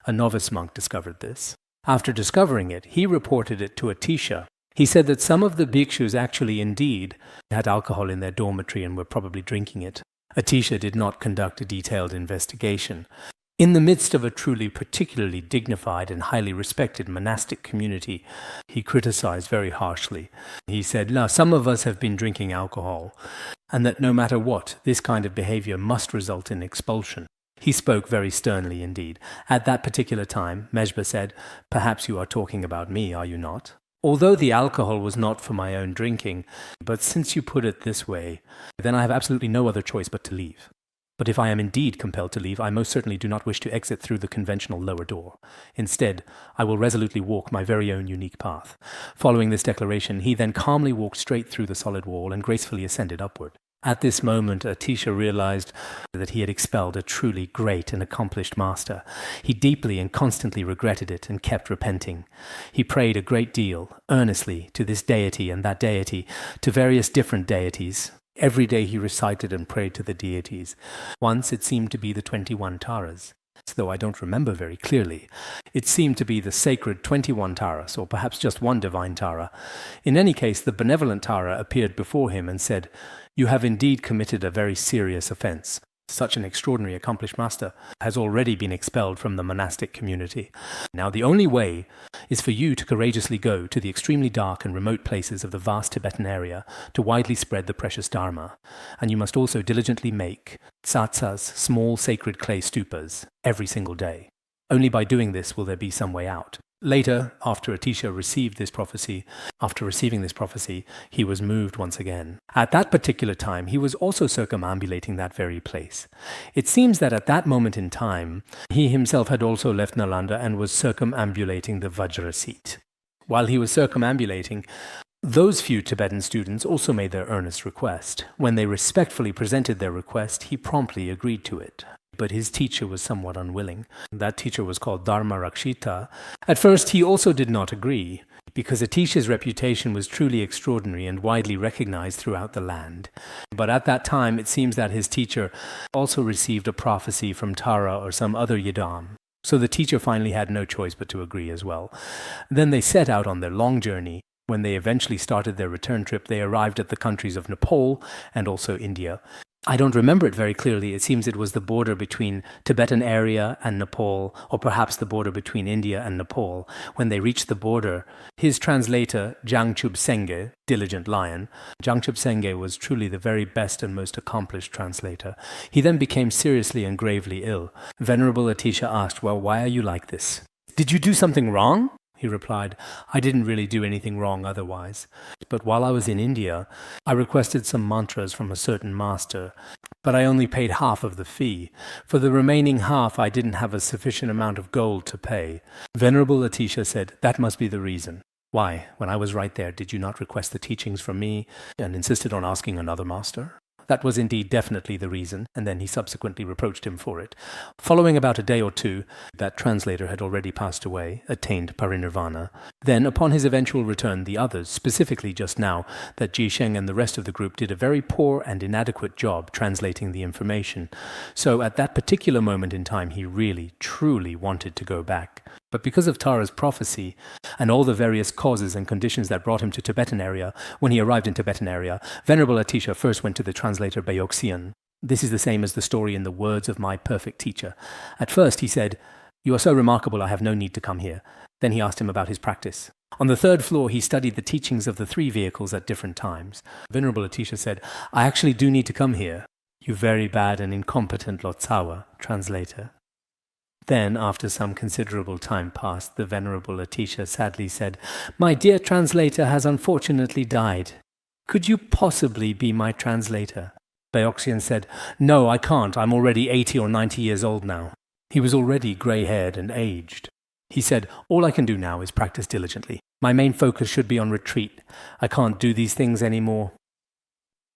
Speaker 2: A novice monk discovered this. After discovering it, he reported it to Atisha. He said that some of the bhikshus actually indeed had alcohol in their dormitory and were probably drinking it. Atisha did not conduct a detailed investigation. In the midst of a truly particularly dignified and highly respected monastic community, he criticized very harshly. He said, "Now, some of us have been drinking alcohol, and that no matter what, this kind of behavior must result in expulsion." He spoke very sternly indeed. At that particular time, Mejba said, "Perhaps you are talking about me, are you not? Although the alcohol was not for my own drinking, but since you put it this way, then I have absolutely no other choice but to leave. But if I am indeed compelled to leave, I most certainly do not wish to exit through the conventional lower door. Instead, I will resolutely walk my very own unique path." Following this declaration, he then calmly walked straight through the solid wall and gracefully ascended upward. At this moment, Atisha realized that he had expelled a truly great and accomplished master. He deeply and constantly regretted it and kept repenting. He prayed a great deal, earnestly, to this deity and that deity, to various different deities. Every day he recited and prayed to the deities. Once it seemed to be the 21 Taras, though I don't remember very clearly. It seemed to be the sacred 21 Taras, or perhaps just one divine Tara. In any case, the benevolent Tara appeared before him and said, "You have indeed committed a very serious offense. Such an extraordinary accomplished master has already been expelled from the monastic community. Now the only way is for you to courageously go to the extremely dark and remote places of the vast Tibetan area to widely spread the precious Dharma. And you must also diligently make tsatsas, small sacred clay stupas, every single day. Only by doing this will there be some way out." Later, after Atisha received this prophecy, he was moved once again. At that particular time, he was also circumambulating that very place. It seems that at that moment in time, he himself had also left Nalanda and was circumambulating the Vajra seat. While he was circumambulating, those few Tibetan students also made their earnest request. When they respectfully presented their request, he promptly agreed to it. But his teacher was somewhat unwilling. That teacher was called Dharma Rakshita. At first, he also did not agree, because Atisha's reputation was truly extraordinary and widely recognized throughout the land. But at that time, it seems that his teacher also received a prophecy from Tara or some other Yidam. So the teacher finally had no choice but to agree as well. Then they set out on their long journey. When they eventually started their return trip, they arrived at the countries of Nepal and also India. I don't remember it very clearly. It seems it was the border between Tibetan area and Nepal, or perhaps the border between India and Nepal. When they reached the border, his translator, Jangchub Senge, Diligent Lion, Jangchub Senge was truly the very best and most accomplished translator. He then became seriously and gravely ill. Venerable Atisha asked, "Well, why are you like this? Did you do something wrong?" He replied, "I didn't really do anything wrong otherwise. But while I was in India, I requested some mantras from a certain master, but I only paid half of the fee. For the remaining half, I didn't have a sufficient amount of gold to pay." Venerable Atisha said, "That must be the reason. Why, when I was right there, did you not request the teachings from me and insisted on asking another master?" That was indeed definitely the reason, and then he subsequently reproached him for it. Following about a day or two, that translator had already passed away, attained parinirvana. Then, upon his eventual return, the others, specifically just now, that Jisheng and the rest of the group did a very poor and inadequate job translating the information. So at that particular moment in time, he really, truly wanted to go back. But because of Tara's prophecy and all the various causes and conditions that brought him to Tibetan area, when he arrived in Tibetan area, Venerable Atisha first went to the translator Bayoxian. This is the same as the story in the words of my perfect teacher. At first he said, "You are so remarkable, I have no need to come here." Then he asked him about his practice. On the third floor, he studied the teachings of the three vehicles at different times. Venerable Atisha said, "I actually do need to come here." "You very bad and incompetent Lotsawa," translator. Then, after some considerable time passed, the Venerable Atisha sadly said, "My dear translator has unfortunately died. Could you possibly be my translator?" Byeoxian said, "No, I can't. I'm already 80 or 90 years old now." He was already grey-haired and aged. He said, "All I can do now is practice diligently. My main focus should be on retreat. I can't do these things anymore."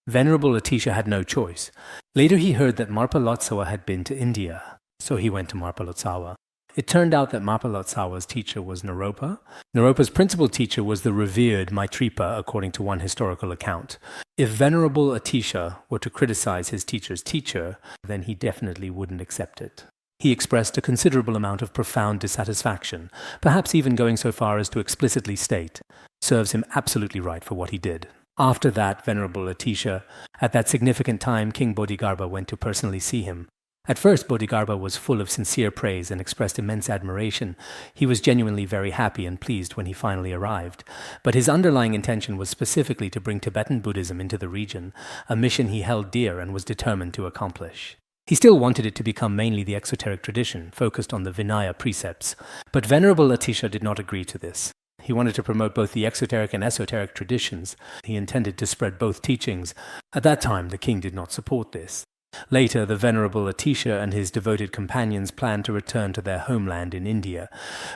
Speaker 2: Venerable Atisha had no choice. Later he heard that Marpa Lotsawa had been to India, so he went to Marpa Lotsawa. It turned out that Marpa Lotsawa's teacher was Naropa. Naropa's principal teacher was the revered Maitripa, according to one historical account. If Venerable Atisha were to criticize his teacher's teacher, then he definitely wouldn't accept it. He expressed a considerable amount of profound dissatisfaction, perhaps even going so far as to explicitly state, "Serves him absolutely right for what he did." After that, Venerable Atisha, at that significant time, King Bodhigarbha went to personally see him. At first, Bodhigarbha was full of sincere praise and expressed immense admiration. He was genuinely very happy and pleased when he finally arrived. But his underlying intention was specifically to bring Tibetan Buddhism into the region, a mission he held dear and was determined to accomplish. He still wanted it to become mainly the exoteric tradition, focused on the Vinaya precepts. But Venerable Atisha did not agree to this. He wanted to promote both the exoteric and esoteric traditions. He intended to spread both teachings. At that time, the king did not support this. Later, the Venerable Atisha and his devoted companions planned to return to their homeland in India.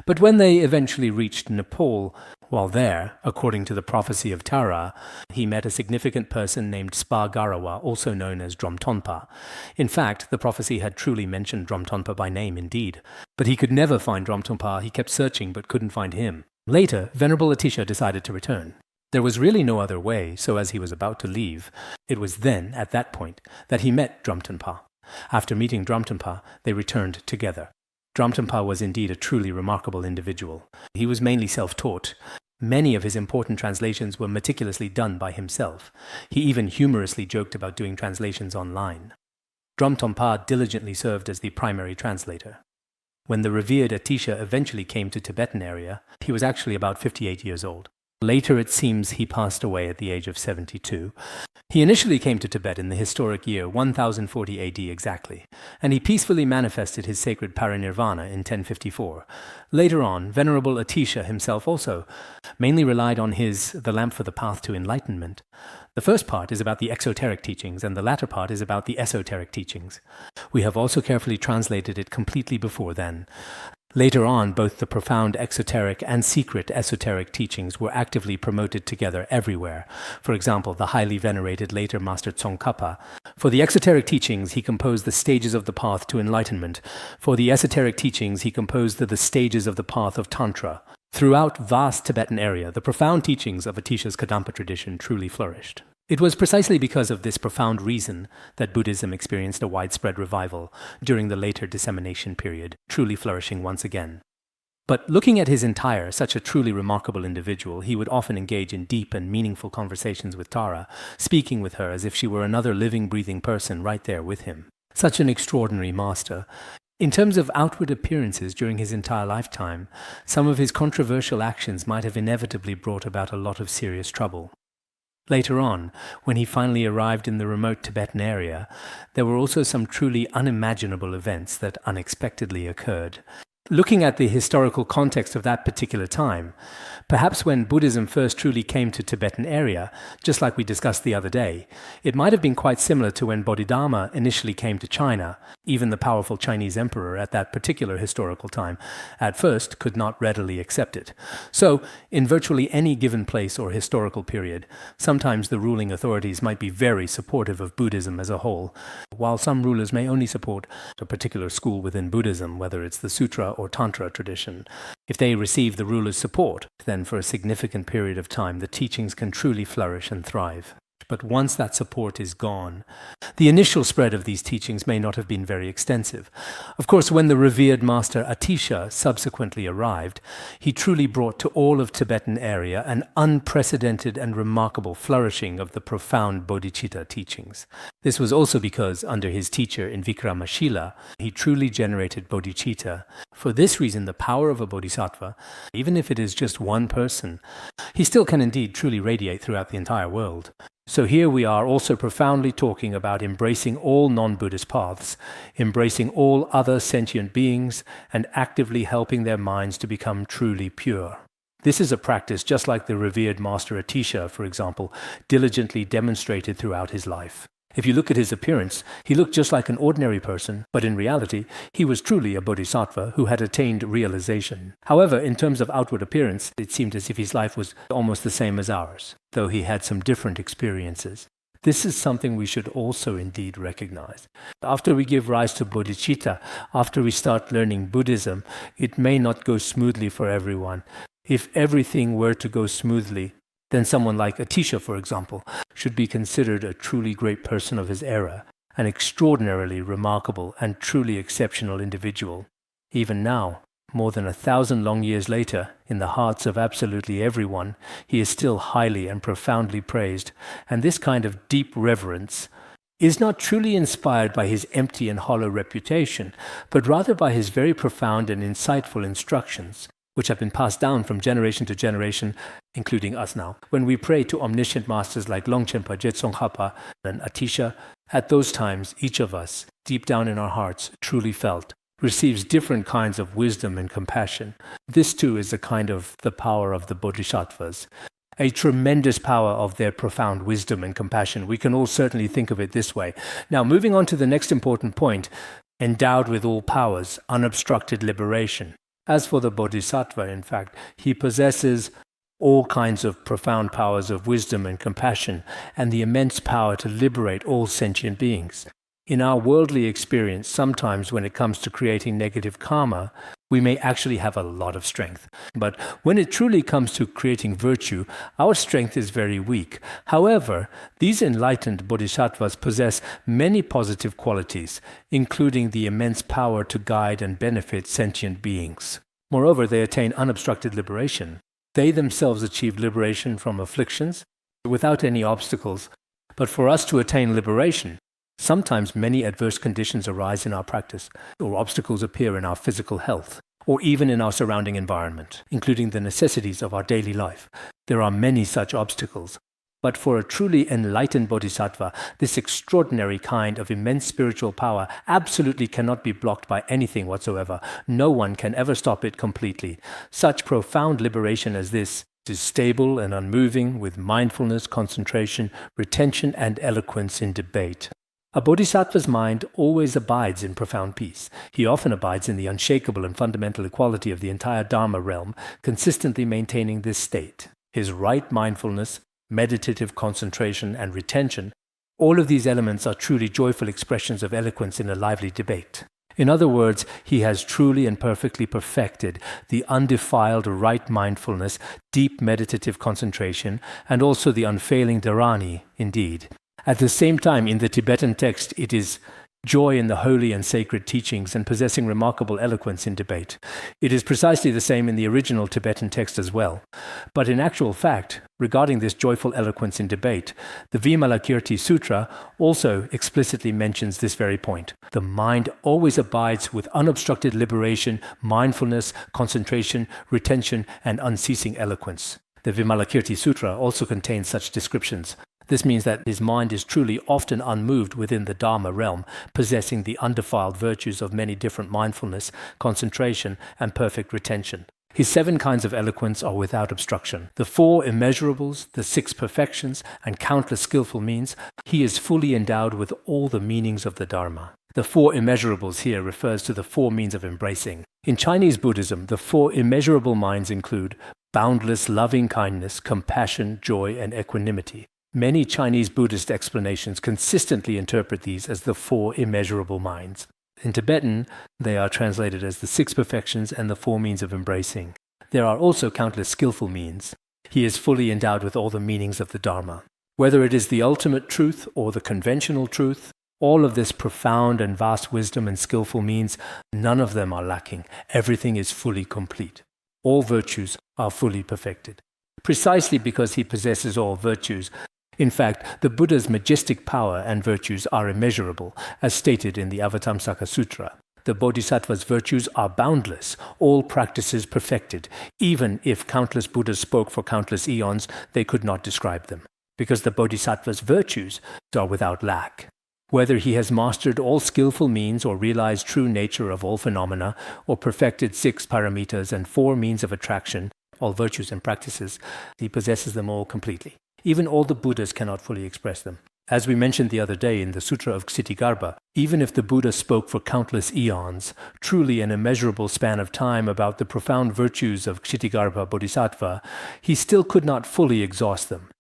Speaker 2: But when they eventually reached Nepal, while there, according to the prophecy of Tara, he met a significant person named Spa Garawa, also known as Dromtonpa. In fact, the prophecy had truly mentioned Dromtonpa by name indeed. But he could never find Dromtonpa. He kept searching but couldn't find him. Later, Venerable Atisha decided to return. There was really no other way, so as he was about to leave, it was then, at that point, that he met Dromtonpa. After meeting Dromtonpa, they returned together. Dromtonpa was indeed a truly remarkable individual. He was mainly self-taught. Many of his important translations were meticulously done by himself. He even humorously joked about doing translations online. Dromtonpa diligently served as the primary translator. When the revered Atisha eventually came to Tibetan area, he was actually about 58 years old. Later, it seems he passed away at the age of 72. He initially came to Tibet in the historic year 1040 AD exactly, and he peacefully manifested his sacred parinirvana in 1054. Later on, Venerable Atisha himself also mainly relied on his The Lamp for the Path to Enlightenment. The first part is about the exoteric teachings, and the latter part is about the esoteric teachings. We have also carefully translated it completely before then. Later on, both the profound exoteric and secret esoteric teachings were actively promoted together everywhere. For example, the highly venerated later Master Tsongkhapa. For the exoteric teachings, he composed the stages of the path to enlightenment. For the esoteric teachings, he composed the stages of the path of Tantra. Throughout vast Tibetan area, the profound teachings of Atisha's Kadampa tradition truly flourished. It was precisely because of this profound reason that Buddhism experienced a widespread revival during the later dissemination period, truly flourishing once again. But looking at his entire, such a truly remarkable individual, he would often engage in deep and meaningful conversations with Tara, speaking with her as if she were another living, breathing person right there with him. Such an extraordinary master. In terms of outward appearances during his entire lifetime, some of his controversial actions might have inevitably brought about a lot of serious trouble. Later on, when he finally arrived in the remote Tibetan area, there were also some truly unimaginable events that unexpectedly occurred. Looking at the historical context of that particular time, perhaps when Buddhism first truly came to Tibetan area, just like we discussed the other day, it might have been quite similar to when Bodhidharma initially came to China. Even the powerful Chinese emperor at that particular historical time, at first, could not readily accept it. So, in virtually any given place or historical period, sometimes the ruling authorities might be very supportive of Buddhism as a whole, while some rulers may only support a particular school within Buddhism, whether it's the Sutra or Tantra tradition. If they receive the ruler's support, then for a significant period of time, the teachings can truly flourish and thrive. But once that support is gone, the initial spread of these teachings may not have been very extensive. Of course, when the revered Master Atisha subsequently arrived, he truly brought to all of Tibetan area an unprecedented and remarkable flourishing of the profound bodhicitta teachings. This was also because, under his teacher in Vikramashila, he truly generated bodhicitta. For this reason, the power of a bodhisattva, even if it is just one person, he still can indeed truly radiate throughout the entire world. So here we are also profoundly talking about embracing all non-Buddhist paths, embracing all other sentient beings, and actively helping their minds to become truly pure. This is a practice just like the revered Master Atisha, for example, diligently demonstrated throughout his life. If you look at his appearance, he looked just like an ordinary person, but in reality, he was truly a bodhisattva who had attained realization. However, in terms of outward appearance, it seemed as if his life was almost the same as ours, though he had some different experiences. This is something we should also indeed recognize. After we give rise to bodhicitta, after we start learning Buddhism, it may not go smoothly for everyone. If everything were to go smoothly, then someone like Atisha, for example, should be considered a truly great person of his era, an extraordinarily remarkable and truly exceptional individual. Even now, more than 1,000 long years later, in the hearts of absolutely everyone, he is still highly and profoundly praised, and this kind of deep reverence is not truly inspired by his empty and hollow reputation, but rather by his very profound and insightful instructions, which have been passed down from generation to generation, including us now. When we pray to omniscient masters like Longchenpa, Jetsongkhapa, and Atisha, at those times, each of us, deep down in our hearts, truly felt, receives different kinds of wisdom and compassion. This too is a kind of the power of the bodhisattvas, a tremendous power of their profound wisdom and compassion. We can all certainly think of it this way. Now, moving on to the next important point, endowed with all powers, unobstructed liberation. As for the bodhisattva, in fact, he possesses all kinds of profound powers of wisdom and compassion, and the immense power to liberate all sentient beings. In our worldly experience, sometimes when it comes to creating negative karma, we may actually have a lot of strength. But when it truly comes to creating virtue, our strength is very weak. However, these enlightened bodhisattvas possess many positive qualities, including the immense power to guide and benefit sentient beings. Moreover, they attain unobstructed liberation. They themselves achieve liberation from afflictions without any obstacles. But for us to attain liberation, sometimes many adverse conditions arise in our practice, or obstacles appear in our physical health, or even in our surrounding environment, including the necessities of our daily life. There are many such obstacles. But for a truly enlightened bodhisattva, this extraordinary kind of immense spiritual power absolutely cannot be blocked by anything whatsoever. No one can ever stop it completely. Such profound liberation as this is stable and unmoving, with mindfulness, concentration, retention, and eloquence in debate. A bodhisattva's mind always abides in profound peace. He often abides in the unshakable and fundamental equality of the entire Dharma realm, consistently maintaining this state. His right mindfulness, meditative concentration, and retention, all of these elements are truly joyful expressions of eloquence in a lively debate. In other words, he has truly and perfectly perfected the undefiled right mindfulness, deep meditative concentration, and also the unfailing dharani, indeed. At the same time, in the Tibetan text, it is joy in the holy and sacred teachings and possessing remarkable eloquence in debate. It is precisely the same in the original Tibetan text as well. But in actual fact, regarding this joyful eloquence in debate, the Vimalakirti Sutra also explicitly mentions this very point. The mind always abides with unobstructed liberation, mindfulness, concentration, retention, and unceasing eloquence. The Vimalakirti Sutra also contains such descriptions. This means that his mind is truly often unmoved within the Dharma realm, possessing the undefiled virtues of many different mindfulness, concentration, and perfect retention. His 7 kinds of eloquence are without obstruction. The 4 immeasurables, the 6 perfections, and countless skillful means, he is fully endowed with all the meanings of the Dharma. The 4 immeasurables here refers to the 4 means of embracing. In Chinese Buddhism, the 4 immeasurable minds include boundless loving kindness, compassion, joy, and equanimity. Many Chinese Buddhist explanations consistently interpret these as the 4 immeasurable minds. In Tibetan, they are translated as the 6 perfections and the 4 means of embracing. There are also countless skillful means. He is fully endowed with all the meanings of the Dharma. Whether it is the ultimate truth or the conventional truth, all of this profound and vast wisdom and skillful means, none of them are lacking. Everything is fully complete. All virtues are fully perfected. Precisely because he possesses all virtues, in fact, the Buddha's majestic power and virtues are immeasurable, as stated in the Avatamsaka Sutra. The Bodhisattva's virtues are boundless, all practices perfected. Even if countless Buddhas spoke for countless eons, they could not describe them, because the Bodhisattva's virtues are without lack. Whether he has mastered all skillful means or realized true nature of all phenomena, or perfected 6 paramitas and 4 means of attraction, all virtues and practices, he possesses them all completely. Even all the Buddhas cannot fully express them. As we mentioned the other day in the Sutra of Ksitigarbha, even if the Buddha spoke for countless eons, truly an immeasurable span of time about the profound virtues of Ksitigarbha Bodhisattva, he still could not fully exhaust them.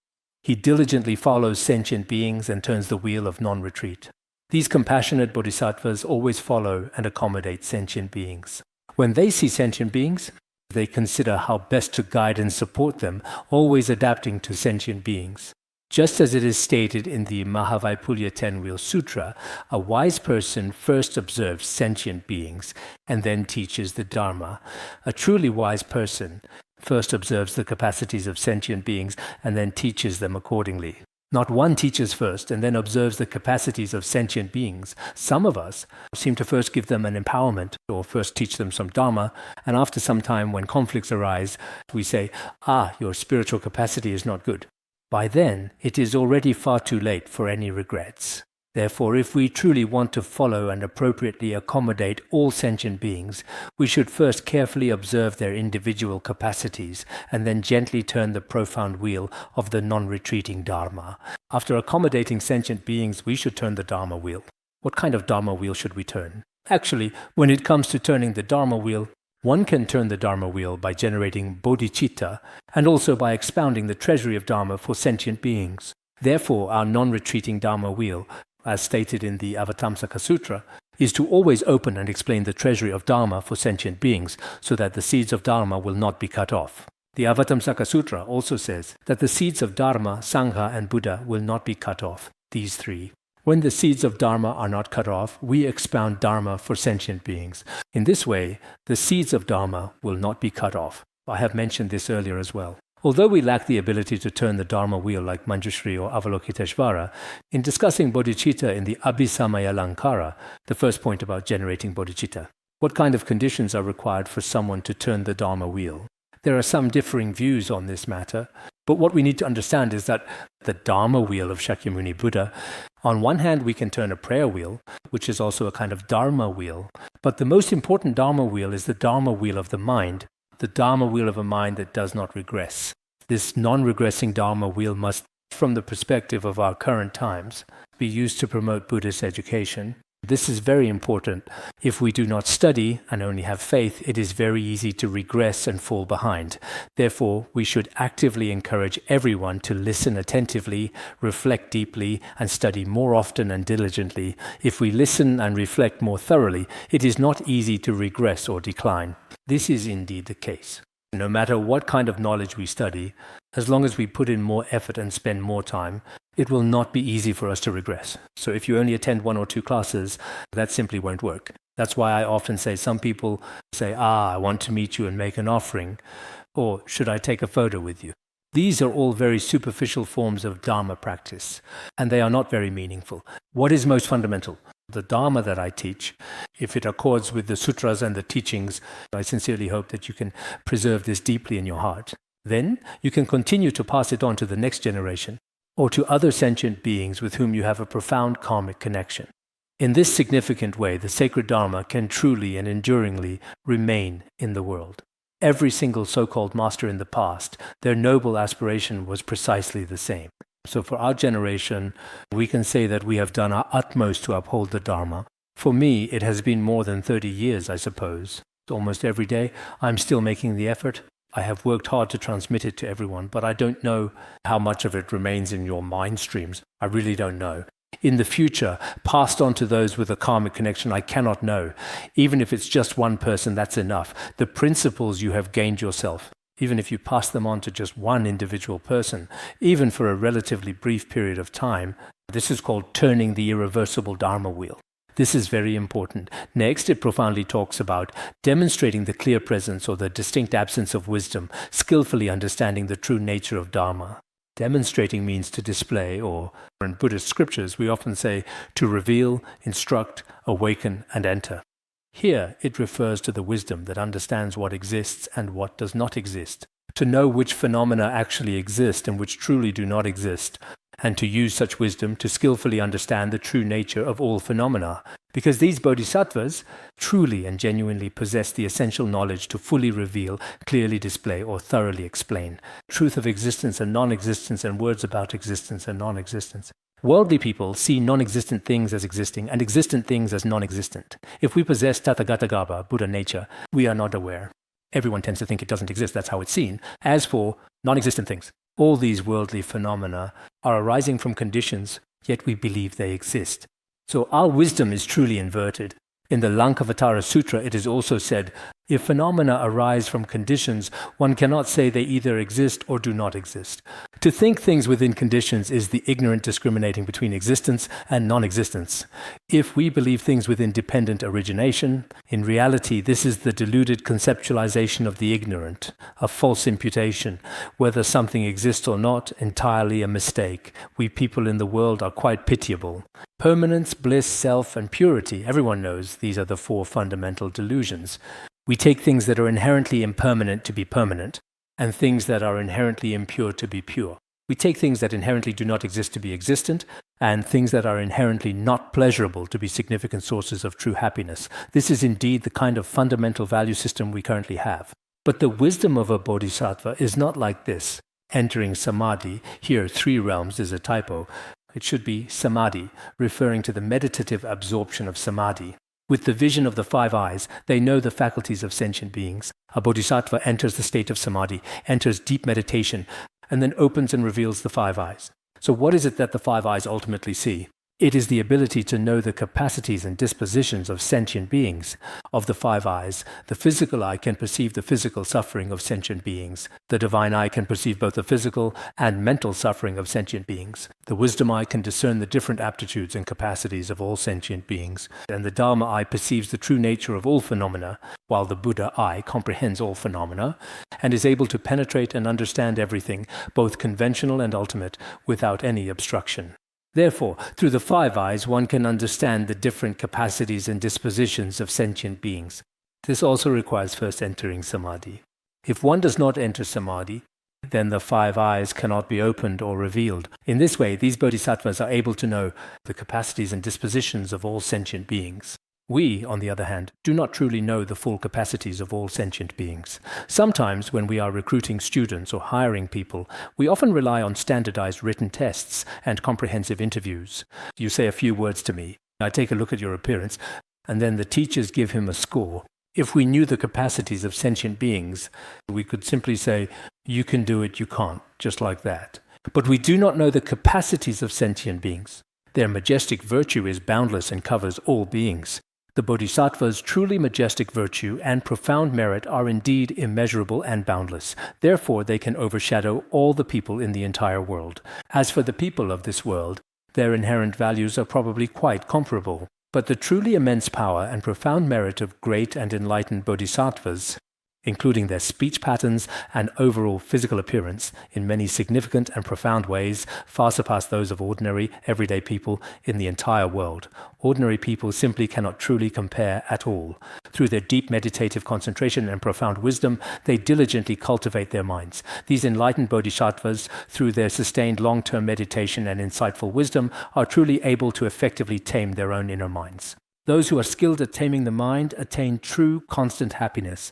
Speaker 2: He diligently follows sentient beings and turns the wheel of non-retreat. These compassionate bodhisattvas always follow and accommodate sentient beings. When they see sentient beings, they consider how best to guide and support them, always adapting to sentient beings. Just as it is stated in the Mahavaipulya 10-Wheel Sutra, a wise person first observes sentient beings and then teaches the Dharma. A truly wise person first observes the capacities of sentient beings and then teaches them accordingly. Not one teaches first and then observes the capacities of sentient beings. Some of us seem to first give them an empowerment or first teach them some Dharma, and after some time when conflicts arise, we say, your spiritual capacity is not good. By then, it is already far too late for any regrets. Therefore, if we truly want to follow and appropriately accommodate all sentient beings, we should first carefully observe their individual capacities and then gently turn the profound wheel of the non-retreating Dharma. After accommodating sentient beings, we should turn the Dharma wheel. What kind of Dharma wheel should we turn? Actually, when it comes to turning the Dharma wheel, one can turn the Dharma wheel by generating bodhicitta and also by expounding the treasury of Dharma for sentient beings. Therefore, our non-retreating Dharma wheel, as stated in the Avatamsaka Sutra, is to always open and explain the treasury of Dharma for sentient beings so that the seeds of Dharma will not be cut off. The Avatamsaka Sutra also says that the seeds of Dharma, Sangha and Buddha will not be cut off, these three. When the seeds of Dharma are not cut off, we expound Dharma for sentient beings. In this way, the seeds of Dharma will not be cut off. I have mentioned this earlier as well. Although we lack the ability to turn the Dharma wheel like Manjushri or Avalokiteshvara, in discussing bodhicitta in the Abhisamaya Lankara, the first point about generating bodhicitta, what kind of conditions are required for someone to turn the Dharma wheel? There are some differing views on this matter, but what we need to understand is that the Dharma wheel of Shakyamuni Buddha, on one hand we can turn a prayer wheel, which is also a kind of Dharma wheel, but the most important Dharma wheel is the Dharma wheel of the mind, the Dharma wheel of a mind that does not regress. This non-regressing Dharma wheel must, from the perspective of our current times, be used to promote Buddhist education. This is very important. If we do not study and only have faith, it is very easy to regress and fall behind. Therefore, we should actively encourage everyone to listen attentively, reflect deeply, and study more often and diligently. If we listen and reflect more thoroughly, it is not easy to regress or decline. This is indeed the case. No matter what kind of knowledge we study, as long as we put in more effort and spend more time, it will not be easy for us to regress. So if you only attend 1 or 2 classes, that simply won't work. That's why I often say some people say, I want to meet you and make an offering, or should I take a photo with you? These are all very superficial forms of Dharma practice, and they are not very meaningful. What is most fundamental? The Dharma that I teach, if it accords with the sutras and the teachings, I sincerely hope that you can preserve this deeply in your heart. Then you can continue to pass it on to the next generation or to other sentient beings with whom you have a profound karmic connection. In this significant way, the sacred Dharma can truly and enduringly remain in the world. Every single so-called master in the past, their noble aspiration was precisely the same. So for our generation, we can say that we have done our utmost to uphold the Dharma. For me, it has been more than 30 years, I suppose. Almost every day, I'm still making the effort. I have worked hard to transmit it to everyone, but I don't know how much of it remains in your mind streams. I really don't know. In the future, passed on to those with a karmic connection, I cannot know. Even if it's just one person, that's enough. The principles you have gained yourself, even if you pass them on to just one individual person, even for a relatively brief period of time, this is called turning the irreversible Dharma wheel. This is very important. Next, it profoundly talks about demonstrating the clear presence or the distinct absence of wisdom, skillfully understanding the true nature of Dharma. Demonstrating means to display, or in Buddhist scriptures we often say to reveal, instruct, awaken, and enter. Here it refers to the wisdom that understands what exists and what does not exist, to know which phenomena actually exist and which truly do not exist, and to use such wisdom to skillfully understand the true nature of all phenomena, because these bodhisattvas truly and genuinely possess the essential knowledge to fully reveal, clearly display, or thoroughly explain truth of existence and non-existence and words about existence and non-existence. Worldly people see non-existent things as existing and existent things as non-existent. If we possess Tathagatagarbha, Buddha nature, we are not aware. Everyone tends to think it doesn't exist. That's how it's seen. As for non-existent things, all these worldly phenomena are arising from conditions, yet we believe they exist. So our wisdom is truly inverted. In the Lankavatara Sutra, it is also said, if phenomena arise from conditions, one cannot say they either exist or do not exist. To think things within conditions is the ignorant discriminating between existence and non-existence. If we believe things within dependent origination, in reality this is the deluded conceptualization of the ignorant, a false imputation. Whether something exists or not, entirely a mistake. We people in the world are quite pitiable. Permanence, bliss, self, and purity, everyone knows these are the four fundamental delusions. We take things that are inherently impermanent to be permanent, and things that are inherently impure to be pure. We take things that inherently do not exist to be existent, and things that are inherently not pleasurable to be significant sources of true happiness. This is indeed the kind of fundamental value system we currently have. But the wisdom of a bodhisattva is not like this. Entering samadhi, here 3 realms is a typo. It should be samadhi, referring to the meditative absorption of samadhi. With the vision of the 5 eyes, they know the faculties of sentient beings. A bodhisattva enters the state of samadhi, enters deep meditation, and then opens and reveals the 5 eyes. So what is it that the 5 eyes ultimately see? It is the ability to know the capacities and dispositions of sentient beings. Of the 5 eyes, the physical eye can perceive the physical suffering of sentient beings. The divine eye can perceive both the physical and mental suffering of sentient beings. The wisdom eye can discern the different aptitudes and capacities of all sentient beings. And the Dharma eye perceives the true nature of all phenomena, while the Buddha eye comprehends all phenomena and is able to penetrate and understand everything, both conventional and ultimate, without any obstruction. Therefore, through the 5 eyes, one can understand the different capacities and dispositions of sentient beings. This also requires first entering samadhi. If one does not enter samadhi, then the 5 eyes cannot be opened or revealed. In this way, these bodhisattvas are able to know the capacities and dispositions of all sentient beings. We, on the other hand, do not truly know the full capacities of all sentient beings. Sometimes, when we are recruiting students or hiring people, we often rely on standardized written tests and comprehensive interviews. You say a few words to me, I take a look at your appearance, and then the teachers give him a score. If we knew the capacities of sentient beings, we could simply say, you can do it, you can't, just like that. But we do not know the capacities of sentient beings. Their majestic virtue is boundless and covers all beings. The bodhisattva's truly majestic virtue and profound merit are indeed immeasurable and boundless. Therefore, they can overshadow all the people in the entire world. As for the people of this world, their inherent values are probably quite comparable. But the truly immense power and profound merit of great and enlightened bodhisattvas, including their speech patterns and overall physical appearance, in many significant and profound ways, far surpass those of ordinary, everyday people in the entire world. Ordinary people simply cannot truly compare at all. Through their deep meditative concentration and profound wisdom, they diligently cultivate their minds. These enlightened bodhisattvas, through their sustained long-term meditation and insightful wisdom, are truly able to effectively tame their own inner minds. Those who are skilled at taming the mind attain true, constant happiness.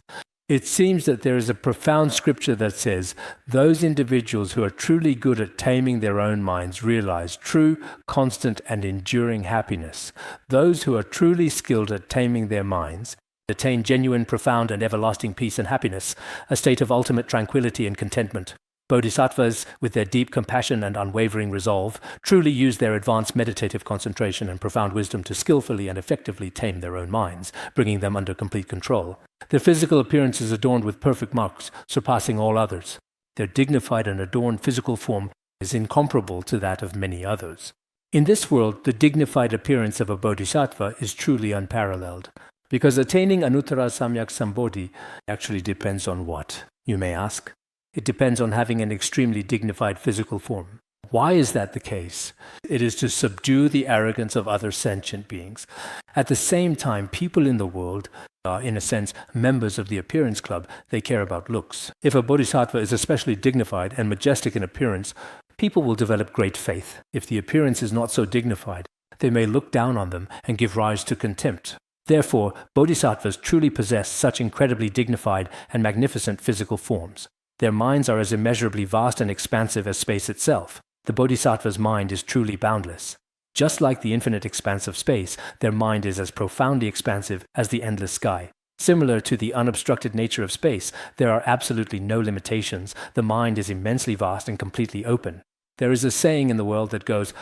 Speaker 2: It seems that there is a profound scripture that says, those individuals who are truly good at taming their own minds realize true, constant, and enduring happiness. Those who are truly skilled at taming their minds attain genuine, profound, and everlasting peace and happiness, a state of ultimate tranquility and contentment. Bodhisattvas, with their deep compassion and unwavering resolve, truly use their advanced meditative concentration and profound wisdom to skillfully and effectively tame their own minds, bringing them under complete control. Their physical appearance is adorned with perfect marks, surpassing all others. Their dignified and adorned physical form is incomparable to that of many others. In this world, the dignified appearance of a bodhisattva is truly unparalleled. Because attaining Anuttara Samyak Sambodhi actually depends on what, you may ask? It depends on having an extremely dignified physical form. Why is that the case? It is to subdue the arrogance of other sentient beings. At the same time, people in the world are, in a sense, members of the appearance club. They care about looks. If a bodhisattva is especially dignified and majestic in appearance, people will develop great faith. If the appearance is not so dignified, they may look down on them and give rise to contempt. Therefore, bodhisattvas truly possess such incredibly dignified and magnificent physical forms. Their minds are as immeasurably vast and expansive as space itself. The bodhisattva's mind is truly boundless. Just like the infinite expanse of space, their mind is as profoundly expansive as the endless sky. Similar to the unobstructed nature of space, there are absolutely no limitations. The mind is immensely vast and completely open. There is a saying in the world that goes,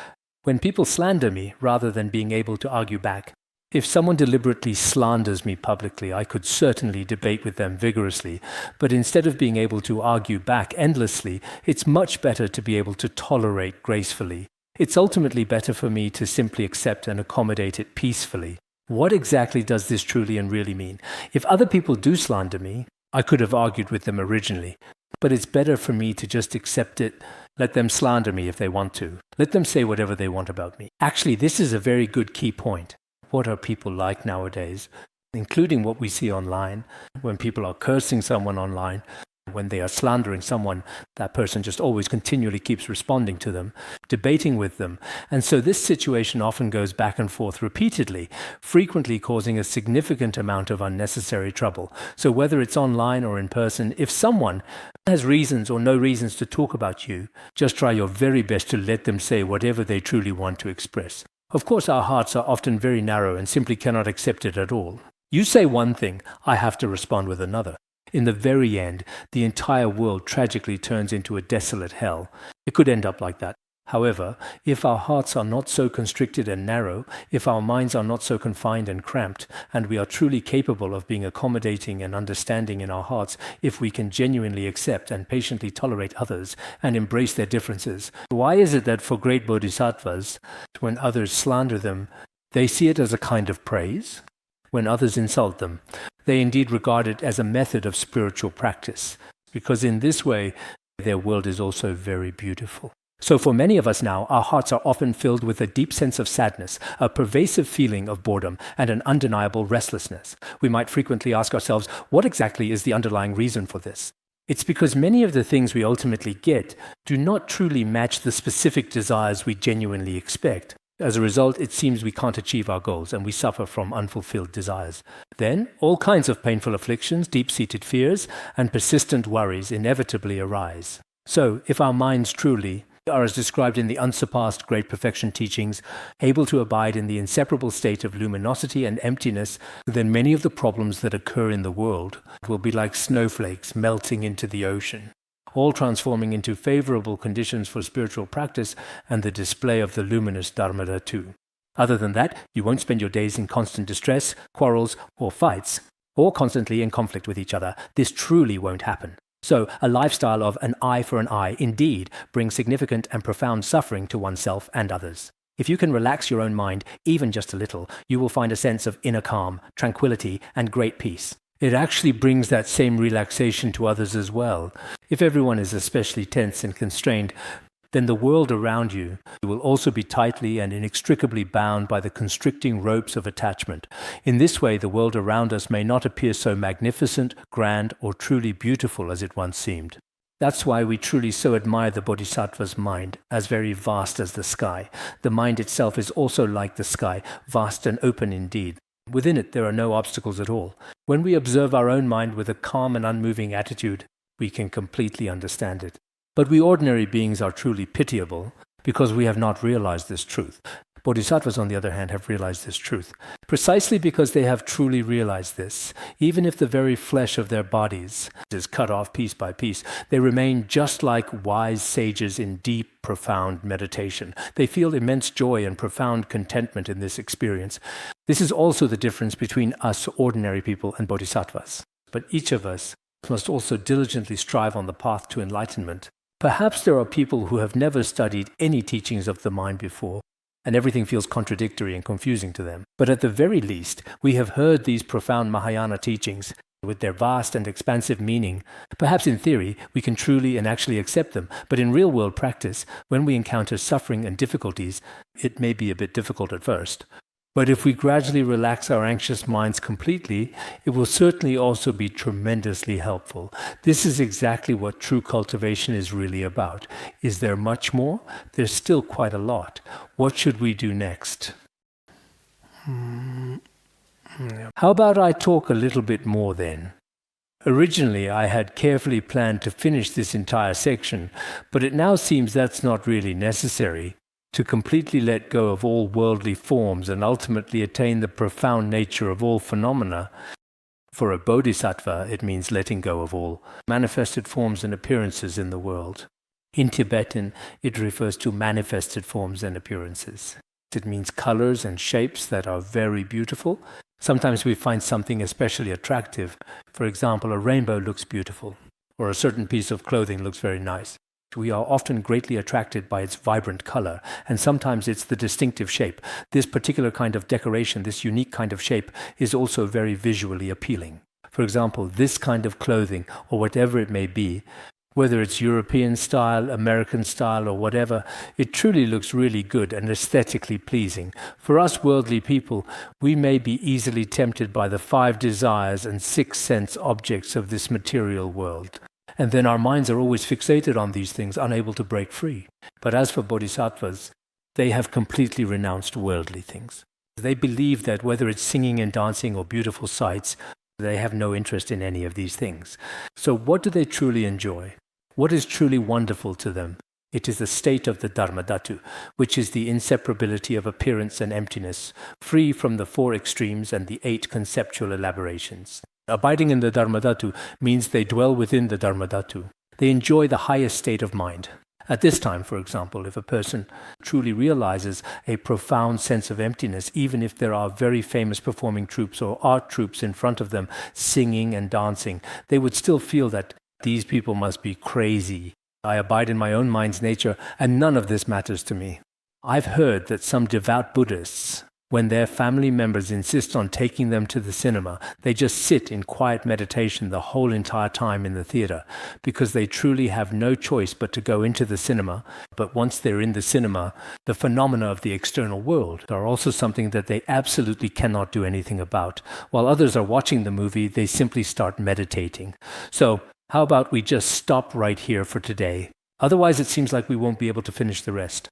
Speaker 2: "When people slander me rather than being able to argue back." If someone deliberately slanders me publicly, I could certainly debate with them vigorously, but instead of being able to argue back endlessly, it's much better to be able to tolerate gracefully. It's ultimately better for me to simply accept and accommodate it peacefully. What exactly does this truly and really mean? If other people do slander me, I could have argued with them originally, but it's better for me to just accept it. Let them slander me if they want to. Let them say whatever they want about me. Actually, this is a very good key point. What are people like nowadays, including what we see online? When people are cursing someone online, when they are slandering someone, that person just always continually keeps responding to them, debating with them. And so this situation often goes back and forth repeatedly, frequently causing a significant amount of unnecessary trouble. So whether it's online or in person, if someone has reasons or no reasons to talk about you, just try your very best to let them say whatever they truly want to express. Of course, our hearts are often very narrow and simply cannot accept it at all. You say one thing, I have to respond with another. In the very end, the entire world tragically turns into a desolate hell. It could end up like that. However, if our hearts are not so constricted and narrow, if our minds are not so confined and cramped, and we are truly capable of being accommodating and understanding in our hearts, if we can genuinely accept and patiently tolerate others and embrace their differences, why is it that for great bodhisattvas, when others slander them, they see it as a kind of praise? When others insult them, they indeed regard it as a method of spiritual practice, because in this way, their world is also very beautiful. So for many of us now, our hearts are often filled with a deep sense of sadness, a pervasive feeling of boredom, and an undeniable restlessness. We might frequently ask ourselves, what exactly is the underlying reason for this? It's because many of the things we ultimately get do not truly match the specific desires we genuinely expect. As a result, it seems we can't achieve our goals and we suffer from unfulfilled desires. Then, all kinds of painful afflictions, deep-seated fears, and persistent worries inevitably arise. So, if our minds truly are, as described in the unsurpassed Great Perfection teachings, able to abide in the inseparable state of luminosity and emptiness, then many of the problems that occur in the world will be like snowflakes melting into the ocean, all transforming into favorable conditions for spiritual practice and the display of the luminous Dharma too. Other than that, you won't spend your days in constant distress, quarrels, or fights, or constantly in conflict with each other. This truly won't happen. So, a lifestyle of an eye for an eye indeed brings significant and profound suffering to oneself and others. If you can relax your own mind even just a little, you will find a sense of inner calm, tranquility, and great peace. It actually brings that same relaxation to others as well. If everyone is especially tense and constrained, then the world around you will also be tightly and inextricably bound by the constricting ropes of attachment. In this way, the world around us may not appear so magnificent, grand, or truly beautiful as it once seemed. That's why we truly so admire the Bodhisattva's mind, as very vast as the sky. The mind itself is also like the sky, vast and open indeed. Within it, there are no obstacles at all. When we observe our own mind with a calm and unmoving attitude, we can completely understand it. But we ordinary beings are truly pitiable because we have not realized this truth. Bodhisattvas, on the other hand, have realized this truth. Precisely because they have truly realized this, even if the very flesh of their bodies is cut off piece by piece, they remain just like wise sages in deep, profound meditation. They feel immense joy and profound contentment in this experience. This is also the difference between us ordinary people and bodhisattvas. But each of us must also diligently strive on the path to enlightenment. Perhaps there are people who have never studied any teachings of the mind before, and everything feels contradictory and confusing to them. But at the very least, we have heard these profound Mahayana teachings with their vast and expansive meaning. Perhaps in theory, we can truly and actually accept them, but in real-world practice, when we encounter suffering and difficulties, it may be a bit difficult at first. But if we gradually relax our anxious minds completely, it will certainly also be tremendously helpful. This is exactly what true cultivation is really about. Is there much more? There's still quite a lot. What should we do next? How about I talk a little bit more then? Originally, I had carefully planned to finish this entire section, but it now seems that's not really necessary. To completely let go of all worldly forms and ultimately attain the profound nature of all phenomena. For a bodhisattva, it means letting go of all manifested forms and appearances in the world. In Tibetan, it refers to manifested forms and appearances. It means colors and shapes that are very beautiful. Sometimes we find something especially attractive. For example, a rainbow looks beautiful, or a certain piece of clothing looks very nice. We are often greatly attracted by its vibrant color, and sometimes it's the distinctive shape. This particular kind of decoration, this unique kind of shape, is also very visually appealing. For example, this kind of clothing, or whatever it may be, whether it's European style, American style, or whatever, it truly looks really good and aesthetically pleasing. For us worldly people, we may be easily tempted by the 5 desires and 6 sense objects of this material world. And then our minds are always fixated on these things, unable to break free. But as for bodhisattvas, they have completely renounced worldly things. They believe that whether it's singing and dancing or beautiful sights, they have no interest in any of these things. So what do they truly enjoy? What is truly wonderful to them? It is the state of the Dharmadhatu, which is the inseparability of appearance and emptiness, free from the 4 extremes and the 8 conceptual elaborations. Abiding in the Dharmadhatu means they dwell within the Dharmadhatu. They enjoy the highest state of mind. At this time, for example, if a person truly realizes a profound sense of emptiness, even if there are very famous performing troupes or art troupes in front of them singing and dancing, they would still feel that these people must be crazy. I abide in my own mind's nature, and none of this matters to me. I've heard that some devout Buddhists, when their family members insist on taking them to the cinema, they just sit in quiet meditation the whole entire time in the theater, because they truly have no choice but to go into the cinema. But once they're in the cinema, the phenomena of the external world are also something that they absolutely cannot do anything about. While others are watching the movie, they simply start meditating. So, how about we just stop right here for today? Otherwise, it seems like we won't be able to finish the rest.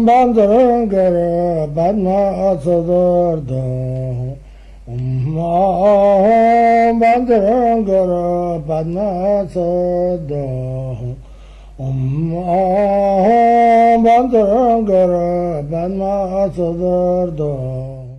Speaker 3: Bandara Badma Sodargye Bandara Badma Sodargye Bandara Badma Sodargye